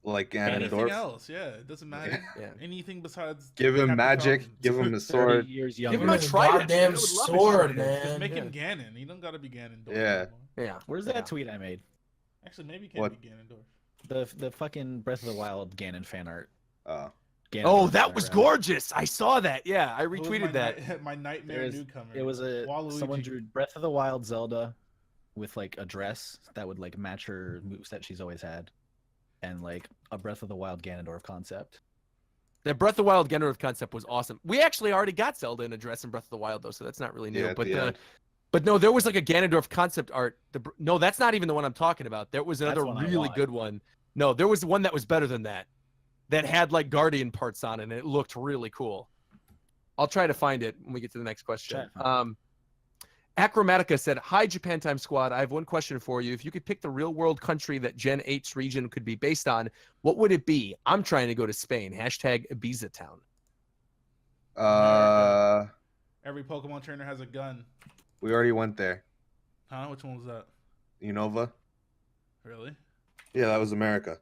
Like anything Ganondorf. else, yeah, it doesn't matter. Yeah. Anything besides. Give him Happy magic. Falcons. Give him a 30 sword. years Give younger. him a His trident. goddamn I would love a sword, trident. man. Just make Yeah. him Ganon. He don't gotta be Ganondorf. Yeah. anymore. Yeah. Where's that tweet I made? Actually, maybe he can't What? be Ganondorf. The fucking Breath of the Wild Ganon fan art. Oh. Ganondorf Oh, that going was around. gorgeous. I saw that. Yeah, I Who was retweeted my that. my nightmare There's- newcomer. It was someone Waluigi. drew Breath of the Wild Zelda with like a dress that would like match her moveset she's always had, and like a Breath of the Wild Ganondorf concept. The Breath of the Wild Ganondorf concept was awesome. We actually already got Zelda in a dress in Breath of the Wild though, so that's not really new. Yeah, at but the end. but no, there was like a Ganondorf concept art. No, that's not even the one I'm talking about. There was another one I really want. good one. No, there was one that was better than that. That had like Guardian parts on it, and it looked really cool. I'll try to find it when we get to the next question. Acromatica said, "Hi, Japan Time Squad. I have one question for you. If you could pick the real-world country that Gen 8's region could be based on, what would it be? I'm trying to go to Spain. Hashtag Ibiza Town." Every Pokemon trainer has a gun. We already went there. Huh? Which one was that? Unova. Really? Yeah, that was America.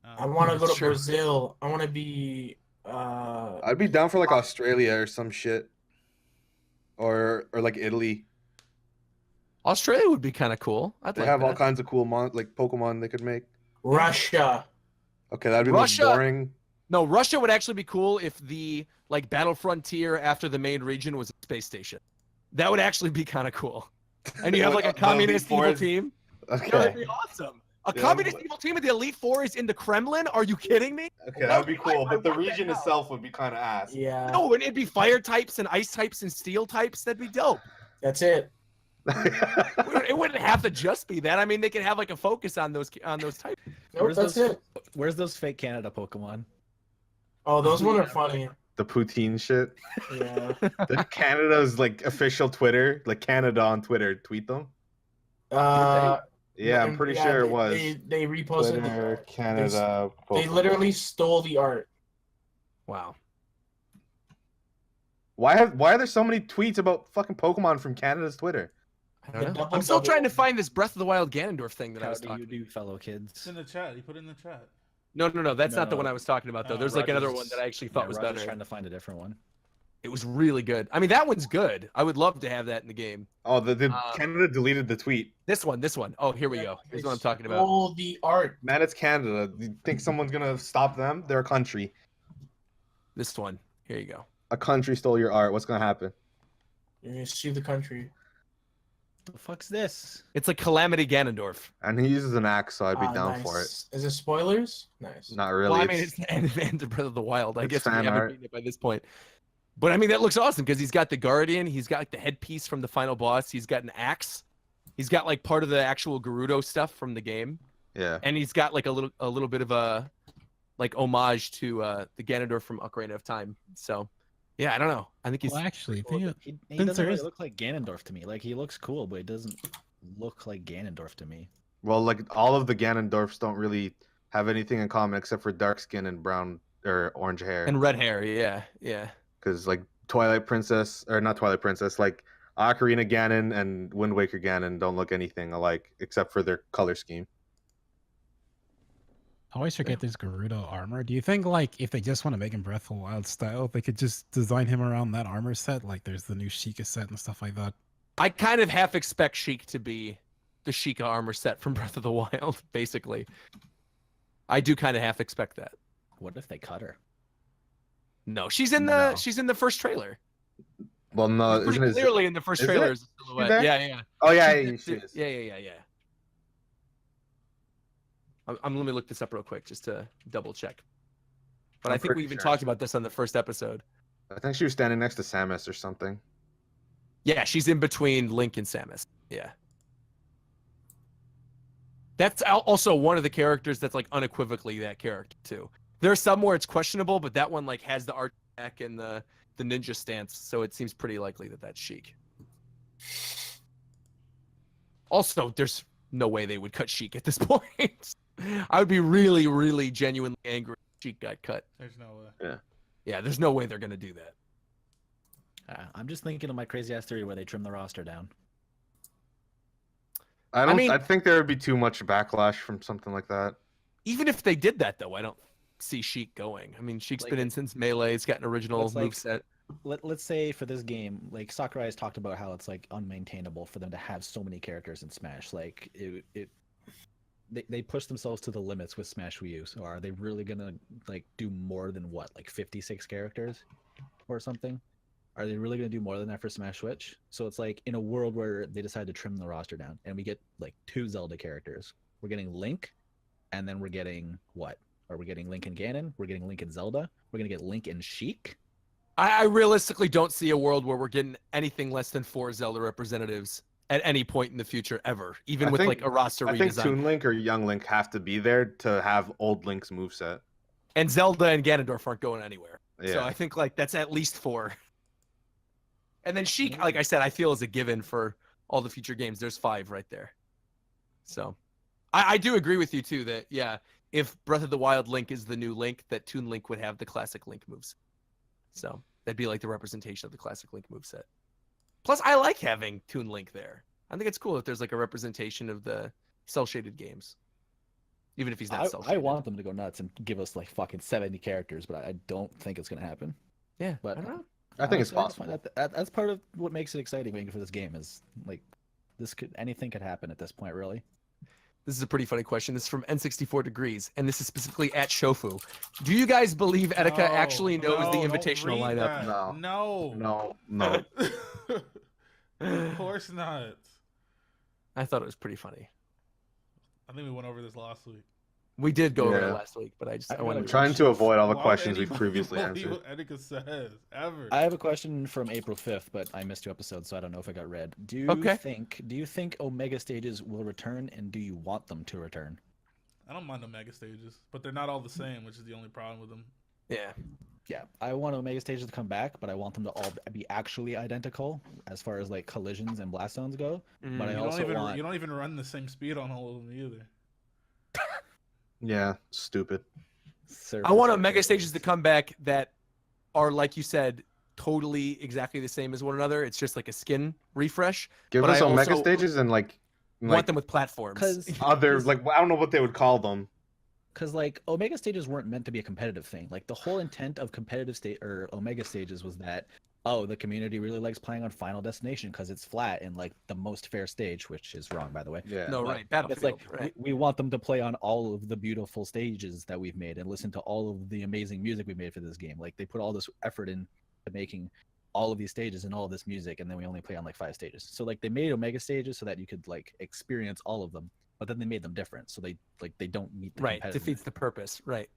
I want to go to Sure. Brazil. I want to be. I'd be down for like Australia or some shit. Or like Italy. Australia would be kind of cool. I'd They like have all that. kinds of cool like Pokemon they could make. Russia. Okay, that'd be the most Russia- boring. No, Russia would actually be cool if the like battle frontier after the main region was a space station. That would actually be kind of cool. And you have like a The Elite communist Four evil is- team. Okay. No, that'd be awesome. A Yeah, communist but- evil team of the Elite Four is in the Kremlin? Are you kidding me? Okay, that would be I- cool. I But the want that region now. itself would be kind of ass. Yeah, No, and it'd be fire types and ice types and steel types. That'd be dope. that's it. It wouldn't have to just be that. I mean, they could have like a focus on those types. Nope, Where's that's those- it. Where's those fake Canada Pokemon? Oh, those ones are funny. The poutine shit. Yeah. The Canada's like official Twitter, like Canada on Twitter, tweet them. Yeah, I'm pretty sure it was. They reposted. Twitter, Canada. They Pokemon. literally stole the art. Wow. Why are there so many tweets about fucking Pokemon from Canada's Twitter? I don't The know. double I'm still trying to double. find this Breath of the Wild Ganondorf thing that I How was do talking you do, fellow It's kids? in the chat. He put it in the chat. No, that's not the one No. I was talking about though. Oh, There's like another one Roger's- that I actually thought was Roger's better. trying to find a different one. It was really good. I mean, that one's good. I would love to have that in the game. Oh, the Canada deleted the tweet. This one. Oh, here we go. Here's what I'm talking about. Oh, the art. Man, it's Canada. You think someone's gonna stop them? They're a country. This one. Here you go. A country stole your art. What's gonna happen? You're gonna see the country. The fuck's this? It's like Calamity Ganondorf. And he uses an axe, so I'd be down Nice. for it. Is it spoilers? Nice. Not really. Well, I mean, it's- it's the end of Breath of the Wild. I it's guess we fan haven't art. beaten it by this point. But I mean, that looks awesome because he's got the Guardian. He's got like the headpiece from the final boss. He's got an axe. He's got like part of the actual Gerudo stuff from the game, yeah. and he's got like a little bit of a like homage to the Ganondorf from Ocarina of Time. So, yeah, I don't know. I think he's Well, actually, Well, think he since doesn't there really is- look like Ganondorf to me. Like he looks cool, but he doesn't look like Ganondorf to me. Well, like all of the Ganondorfs don't really have anything in common except for dark skin and brown or orange hair. and red hair. Yeah. Because like Twilight Princess, or not Twilight Princess, like Ocarina Ganon and Wind Waker Ganon don't look anything alike except for their color scheme. I always forget this Gerudo armor. Do you think like if they just want to make him Breath of the Wild style, they could just design him around that armor set? Like there's the new Sheikah set and stuff like that. I kind of half expect Sheik to be the Sheikah armor set from Breath of the Wild, basically. I do kind of half expect that. What if they cut her? No, she's in the No. first trailer. Well, no, Pretty isn't it? clearly in the first is it? trailer is a there? silhouette. Yeah. Oh yeah, She she is. Yeah. Let me look this up real quick just to double check. But I'm I think we pretty even sure. talked about this on the first episode. I think she was standing next to Samus or something. Yeah, she's in between Link and Samus. Yeah. That's also one of the characters that's like unequivocally that character too. There's some where it's questionable, but that one like has the art deck and the ninja stance, so it seems pretty likely that that's Sheik. Also, there's no way they would cut Sheik at this point. I would be really, really genuinely angry if Sheik got cut. There's no way. Yeah, there's no way they're gonna do that. I'm just thinking of my crazy ass theory where they trim the roster down. I don't. mean- I think there would be too much backlash from something like that. Even if they did that, though, I don't see Sheik going. I mean, Sheik's Like- been in since Melee. It's got an original It's like- moveset. Let's say for this game, like Sakurai has talked about how it's like unmaintainable for them to have so many characters in Smash. Like they push themselves to the limits with Smash Wii U. So are they really gonna like do more than what, like 56 characters or something? Are they really gonna do more than that for Smash Switch? So it's like in a world where they decide to trim the roster down and we get like 2 Zelda characters. We're getting Link, and then we're getting what? Are we getting Link and Ganon? We're getting Link and Zelda. We're gonna get Link and Sheik. I realistically don't see a world where we're getting anything less than 4 Zelda representatives at any point in the future ever, even I with think- like a roster I think redesign. Toon Link or Young Link have to be there to have old Link's moveset. And Zelda and Ganondorf aren't going anywhere. Yeah. So I think like that's at least 4. And then Sheik, like I said, I feel is a given for all the future games. There's 5 right there. So I do agree with you too that yeah, if Breath of the Wild Link is the new Link, that Toon Link would have the classic Link moves. So that'd be like the representation of the classic Link moveset. Plus, I like having Toon Link there. I think it's cool if there's like a representation of the cell shaded games, even if he's not cell I shaded. want them to go nuts and give us like fucking 70 characters, but I don't think it's gonna happen. Yeah, but I don't know. I think it's honestly, possible. That's part of what makes it exciting for this game is like anything could happen at this point, really. This is a pretty funny question. This is from N64 Degrees, and this is specifically at Shofu. Do you guys believe Etika No, actually knows no, the don't invitational read lineup? that. No. No. No. Of course not. I thought it was pretty funny. I think we went over this last week. We did go over it Yeah. last week, but I I'm wanted I'm to trying to avoid all the Why would questions we've anybody previously believe answered. What Etika says ever. I have a question from April 5th, but I missed 2 episodes, so I don't know if it got read. Do you Okay. think Omega stages will return, and do you want them to return? I don't mind the mega stages, but they're not all the same, which is the only problem with them. Yeah. Yeah, I want Omega stages to come back, but I want them to all be actually identical as far as like collisions and blast zones go. But I You also want you don't even run the same speed on all of them either. Yeah, stupid. I want Omega stages to come back that are, like you said, totally exactly the same as one another. It's just like a skin refresh. Give But us I Omega also stages and like want them with platforms. Because other like I don't know what they would call them. Because like Omega stages weren't meant to be a competitive thing. Like the whole intent of competitive state or Omega stages was that the community really likes playing on Final Destination because it's flat and like the most fair stage, which is wrong by the way. Yeah. No, But right. it's Battlefield. like Right. we want them to play on all of the beautiful stages that we've made and listen to all of the amazing music we made for this game. Like they put all this effort into making all of these stages and all of this music, and then we only play on like 5 stages. So like they made Omega stages so that you could like experience all of them, but then they made them different, so they don't meet the Right. competitive, Defeats the purpose. Right.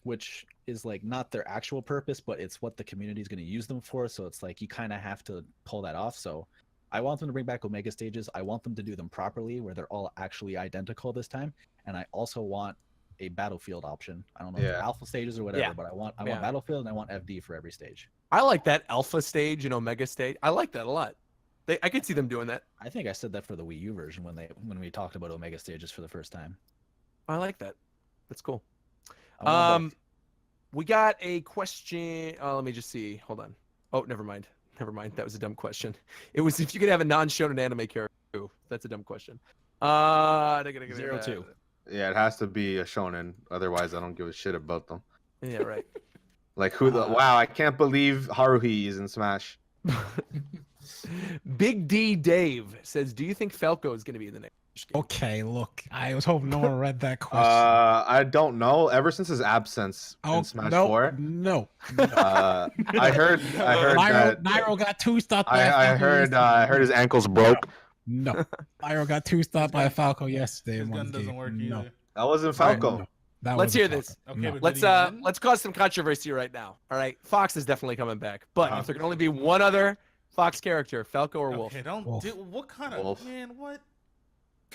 which is like not their actual purpose, but it's what the community is going to use them for. So it's like you kind of have to pull that off. So I want them to bring back Omega stages. I want them to do them properly, where they're all actually identical this time. And I also want a Battlefield option. I don't know if they're Yeah. alpha stages or whatever, Yeah. but I want Yeah. Battlefield and I want FD for every stage. I like that alpha stage and Omega stage. I like that a lot. I could see them doing that. I think I said that for the Wii U version when we talked about Omega stages for the first time. I like that. That's cool. I want both. We got a question. Let me just see. Hold on. Oh, never mind. Never mind. That was a dumb question. It was if you could have a non-shonen anime character. Ooh, that's a dumb question. 0-2. Yeah, it has to be a shonen. Otherwise, I don't give a shit about them. Yeah, right. Like who the wow, I can't believe Haruhi is in Smash. Big D Dave says, "Do you think Falco is going to be in the next game?" Okay, look, I was hoping no one read that question. I don't know. Ever since his absence Oh, in Smash no, 4, no. I heard that Nairo got two stopped by I heard his ankles broke. No. Nairo got two stopped by a Falco yesterday. His in gun one doesn't game. work No. either. That wasn't Falco. No. That Let's wasn't hear this. Okay, No. but Let's cause some controversy right now. All right, Fox is definitely coming back, but if there can only be one other Fox character, Falco or Wolf, Okay, don't Wolf. do what kind of Wolf. man? What?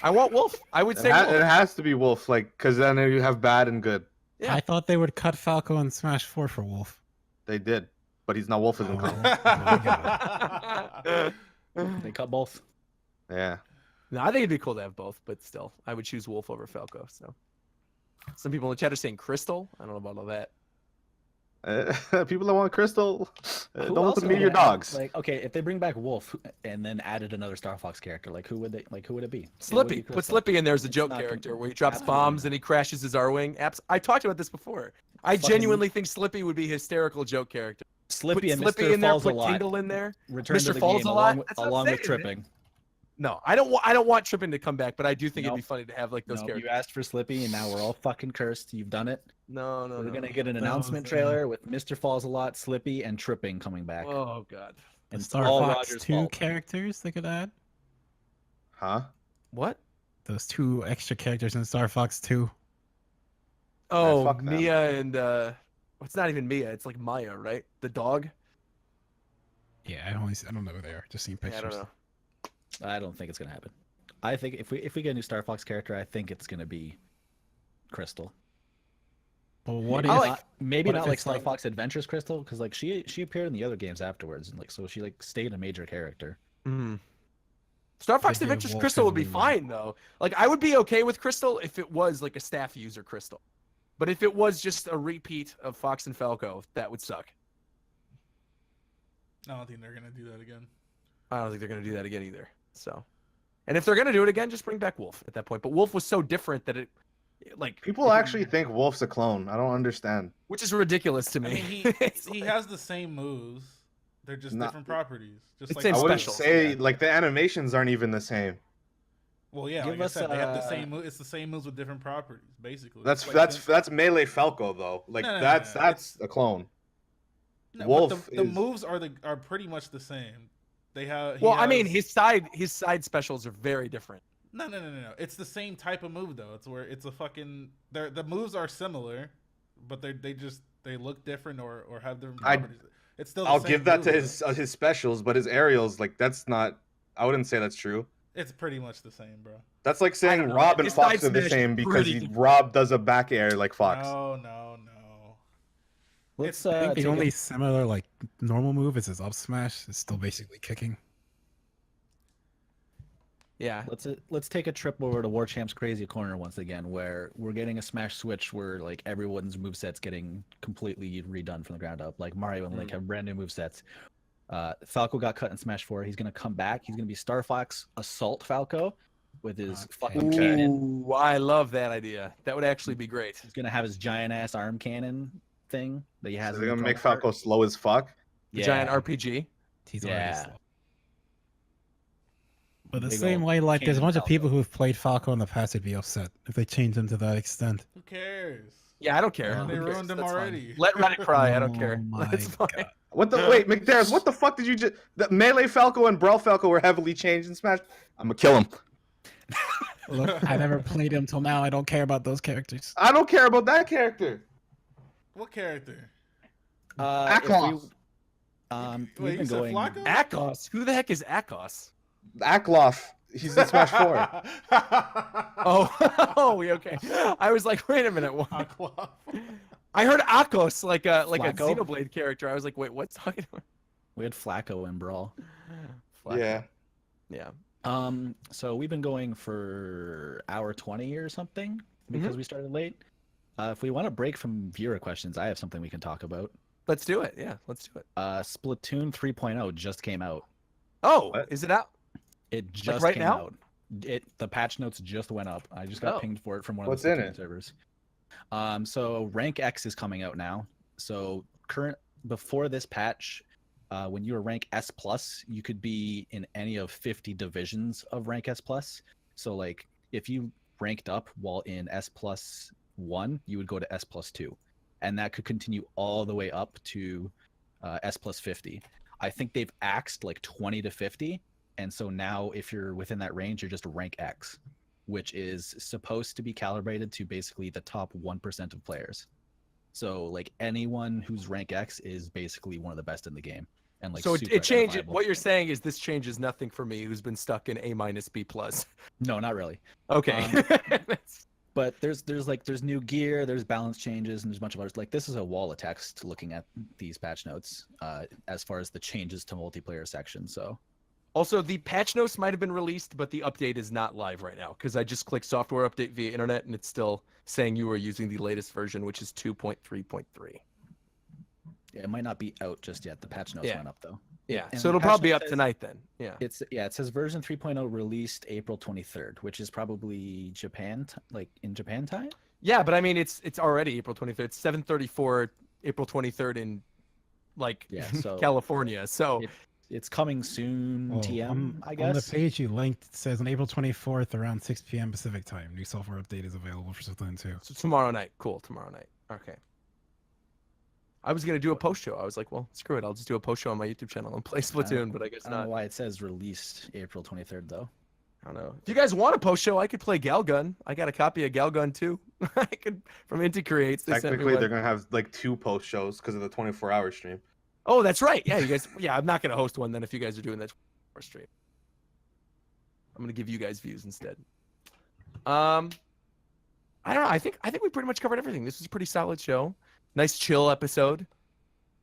I want Wolf. I would say It Wolf. has to be Wolf, like, because then you have bad and good. Yeah. I thought they would cut Falco in Smash 4 for Wolf. They did, but he's not Wolf isn't Oh. coming. They cut both. Yeah. No, I think it'd be cool to have both, but still, I would choose Wolf over Falco. So, some people in the chat are saying Crystal. I don't know about all that. People that want Crystal, Who don't else let them are be they your gonna add? dogs. Like, okay, if they bring back Wolf and then added another Star Fox character, like who would it be? It would be Slippy. Put Crystal. Slippy in there as a It's joke not character where he drops absolutely bombs not. and he crashes his R-Wing. I talked about this before. I Fucking- genuinely think Slippy would be a hysterical joke character. Slippy Put and Slippy Mr. in there, Falls a put lot. Tingle in there. Return Mr. to the Falls game a lot? along with, That's what I'm along with saying, man. Tripping. No, I don't want Trippin to come back, but I do think it'd be Nope. funny to have like those No, characters. you asked for Slippy, and now we're all fucking cursed. You've done it. No, no, We're no. gonna no. get an That announcement was, trailer with Mr. Falls a lot, Slippy, and Tripping coming back. Oh god. The And Star all Fox Roger's 2 fault. characters they could add. Huh? What? Those 2 extra characters in Star Fox 2. Oh, fuck them. Mia and it's not even Mia. It's like Maya, right? The dog. Yeah, I don't know who they are. Just seen Yeah, pictures. I don't know. I don't think it's gonna happen. I think if we get a new Star Fox character, I think it's gonna be Crystal. But what I if like- Maybe what not if like it's Star like- Fox Adventures Crystal, because like she appeared in the other games afterwards, and like so she like stayed a major character. Mm. Star Fox They do Adventures Wolf Crystal would and be Mia. fine though. Like I would be okay with Crystal if it was like a staff user Crystal. But if it was just a repeat of Fox and Falco, that would suck. I don't think they're gonna do that again. I don't think they're gonna do that again either. So, and if they're gonna do it again, just bring back Wolf at that point. But Wolf was so different that it, like, People actually think Wolf's a clone. I don't understand. which is ridiculous to I me. mean, It's he like- has the same moves. They're just Not- different properties. Just It's like same I wouldn't specials, say yeah. like the animations aren't even the same. Well, yeah, Give like us, I said, they have the same. It's the same moves with different properties, basically. That's Like, that's Melee Falco though. Like No, no, no, that's no. that's a clone. no, Wolf but the is- moves are pretty much the same. They have. he well, I mean, has- his side specials are very different. No. It's the same type of move though. It's where it's a fucking. The moves are similar, but they look different or have different properties. It's still. The I'll same give that to move, his specials, but his aerials like that's not. I wouldn't say that's true. It's pretty much the same, bro. That's like saying don't know. Rob and His Fox side are the smash same is because pretty different. Rob does a back air like Fox. No. Let's I think the take only a- similar like normal move is his up smash. It's still basically kicking. Yeah. Let's take a trip over to War Champ's Crazy Corner once again, where we're getting a Smash Switch where like everyone's moveset's getting completely redone from the ground up. Like Mario and Link have brand new movesets. Falco got cut in Smash 4. He's gonna come back. He's gonna be Star Fox Assault Falco with his fucking cannon. Ooh, I love that idea. That would actually be great. He's gonna have his giant ass arm cannon thing that he has. So they're gonna make Falco slow as fuck. The giant RPG. He's already Yeah. slow. But the Big same ol' way, like, there's a cannon bunch of Falco. people who've played Falco in the past would be upset if they change him to that extent. Who cares? Yeah, I don't care. Yeah. They Who cares? ruined him That's fine. already. Let Reddit cry. I don't Oh care. my That's fine. God. What the wait, McDarius? What the fuck did you just? The Melee Falco and Brawl Falco were heavily changed in Smash. I'm gonna kill him. Look, I never played him till now. I don't care about those characters. I don't care about that character. What character? Aklos. Wait, We've you been said going. Flacco? Akos. Who the heck is Akos? Akloff. He's in Smash 4. Oh, oh, okay. I was like, wait a minute. What? Aqua. I heard Akos like a Flacco? Xenoblade character. I was like, wait, what's talking about? We had Flacco in Brawl. Yeah. Yeah. So we've been going for hour 20 or something because we started late. If we want to break from viewer questions, I have something we can talk about. Let's do it. Yeah, let's do it. Splatoon 3.0 just came out. Oh, What? is it out? It just right came now? out. The patch notes just went up. I just got Oh. pinged for it from one What's of in the Splatoon it? servers. So Rank X is coming out now. So before this patch, when you were rank S plus, you could be in any of 50 divisions of rank S plus. So like if you ranked up while in S plus 1, you would go to S plus 2, and that could continue all the way up to S plus 50. I think they've axed like 20 to 50, and so now if you're within that range, you're just a rank X, which is supposed to be calibrated to basically the top 1% of players. So like anyone who's rank X is basically one of the best in the game. And like So super it changes. identifiable. What you're saying is this changes nothing for me, who's been stuck in A minus B plus. No, not really. Okay. But there's new gear, there's balance changes, and there's a bunch of others. Like this is a wall of text looking at these patch notes as far as the changes to multiplayer section. So Also, the patch notes might have been released, but the update is not live right now because I just clicked software update via internet and it's still saying you are using the latest version, which is 2.3.3. yeah, it might not be out just yet. The patch notes Yeah. went up though. Yeah, And so the it'll patch probably be note up says- tonight then. Yeah. It says version 3.0 released April 23rd, which is probably Japan like in Japan time. Yeah, but I mean, it's already April 23rd. It's 7:34 April 23rd in like Yeah, so California. So It's coming soon. Well, TM, I On the guess. page you linked, it says on April 24th around 6 p.m. Pacific time. New software update is available for Splatoon 2. So tomorrow night. Cool. Tomorrow night. Okay. I was going to do a post show. I was like, well, screw it. I'll just do a post show on my YouTube channel and play Splatoon, but I guess I don't know not. why it says released April 23rd though. I don't know. If you guys want a post show, I could play Galgun. I got a copy of Galgun too. I could from Inti Creates. They sent me Technically, one. they're gonna have like 2 post shows because of the 24-hour stream. Oh, that's right. Yeah, you guys. Yeah, I'm not going to host one then if you guys are doing that stream. I'm going to give you guys views instead. I don't know. I think we pretty much covered everything. This was a pretty solid show. Nice chill episode.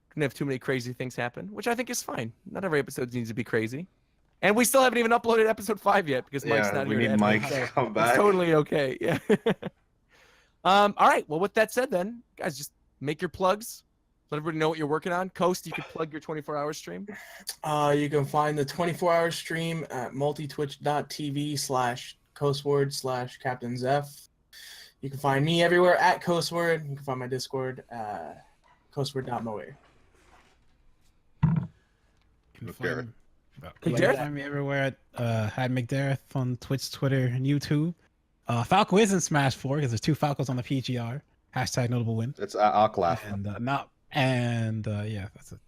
Couldn't have too many crazy things happen, which I think is fine. Not every episode needs to be crazy. And we still haven't even uploaded episode 5 yet because Mike's not we here. to need edit Mike it, to so come it's back. totally okay. Yeah. All right. Well, with that said, then guys, just make your plugs. Let everybody know what you're working on. Coast, you can plug your 24-hour stream. You can find the 24-hour stream at multitwitch.tv/coastword/CaptainZeph. You can find me everywhere at Coastword. You can find my Discord coastword.moe. You can McDareth. find find me everywhere at McDareth on Twitch, Twitter, and YouTube. Falco is in Smash 4 because there's 2 Falcos on the PGR. Hashtag notable win. It's Ocklaf. And yeah, that's it.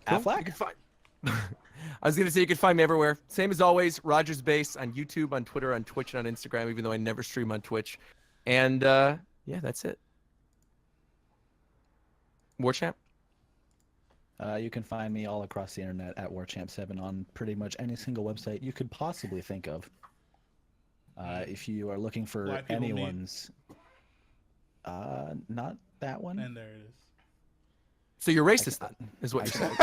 Cool. Affleck? You can find. I was gonna say you can find me everywhere. Same as always, Rogers Base on YouTube, on Twitter, on Twitch, and on Instagram. Even though I never stream on Twitch. And yeah, that's it. Warchamp. You can find me all across the internet at Warchamp7 on pretty much any single website you could possibly think of. If you are looking for Black People Meet. anyone's, not that one. And there it is. So you're racist then, is what you're saying.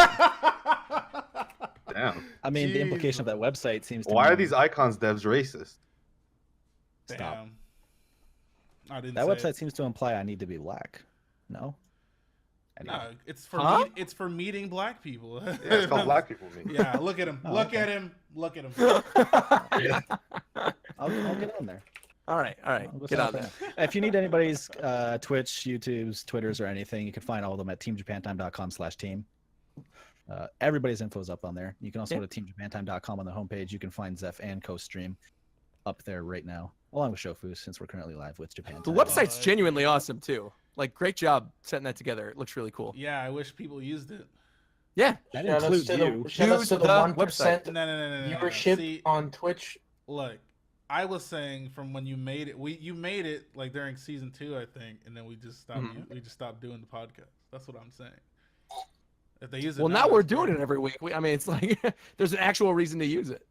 Damn. I mean, the implication of that Jesus. website seems to Why are mean- these icons devs racist? Stop. Damn. I didn't That say website it. seems to imply I need to be black. No? Anyway. No, it's for Huh? it's for meeting black people. Yeah, it's called black people meet. Yeah, look at him. Oh, Look okay. at him. Look at him. I'll get on there. All right, I'll go get sign on up there. right now. If you need anybody's Twitch, YouTube's, Twitters, or anything, you can find all of them at teamjapantime.com/team. Everybody's info is up on there. You can also go to teamjapantime.com on the homepage. You can find Zeph and co-stream up there right now, along with Shofu, since we're currently live with Japan. The Time. website's genuinely awesome too. Like, great job setting that together. It looks really cool. Yeah, I wish people used it. Yeah. That Shout outs includes to you. the shout outs Use to the the 1% No. viewership See, on Twitch. look, I was saying from when you made it, you made it like during season 2, I think, and then we just stopped. We just stopped doing the podcast. That's what I'm saying. If they use it, Well, now we're it's doing great. it every week. I mean, it's like there's an actual reason to use it.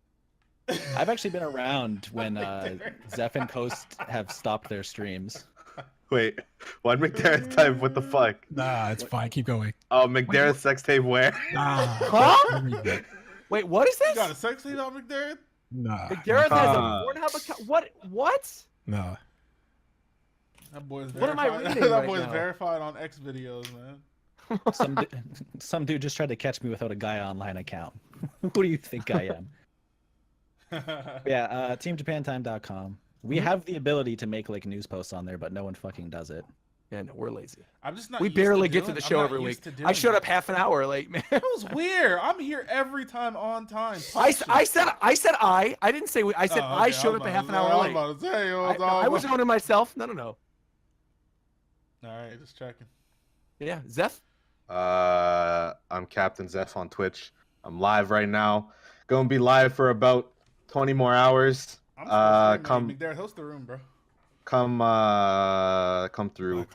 I've actually been around when Zeph and Coast have stopped their streams. Wait, why'd McDareth type? What the fuck? Nah, it's fine. Keep going. Oh, McDareth sex tape where? Nah. Huh? don't read that. Wait, what is You this? got a sex tape on McDareth? Nah. Gareth has a Huh. Pornhub account. What? No. That boy's What am I verified. reading That right boy's now? verified on X videos, man. Some dude just tried to catch me without a Gaia Online account. Who do you think I am? Yeah, teamjapantime.com. We have the ability to make like news posts on there, but no one fucking does it. Yeah, no, we're lazy. I'm just not. We used barely to get to doing- the I'm show not every used week. to I doing showed it. up half an hour late, man. That was weird. I'm here every time on time. I didn't say we. I said I showed up a half an hour late. I was about to say, I was owning myself. No. All right, just checking. Yeah, Zeph. I'm Captain Zeph on Twitch. I'm live right now. Gonna be live for about 20 more hours. I'm Come McDareth, host the room, bro. come through.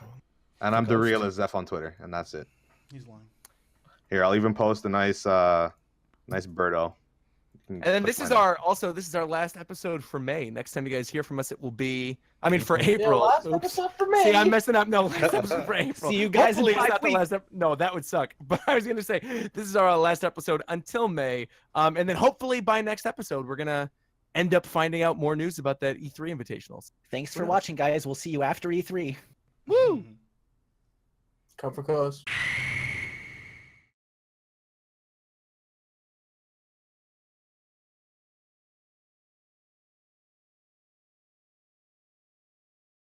And I'm the real as Zeph on Twitter, and that's it. He's lying. Here, I'll even post a nice birdo. And then this is our last episode for May. Next time you guys hear from us, it will be. I mean, for April. last Oops. episode for May. See, I'm messing up. No, last episode for April. See you guys in Hopefully it's 5 not the last No, that would suck. But I was gonna say this is our last episode until May. And then hopefully by next episode we're gonna end up finding out more news about that E3 invitationals. Thanks Who for knows? watching, guys. We'll see you after E3. Woo! Come for cause.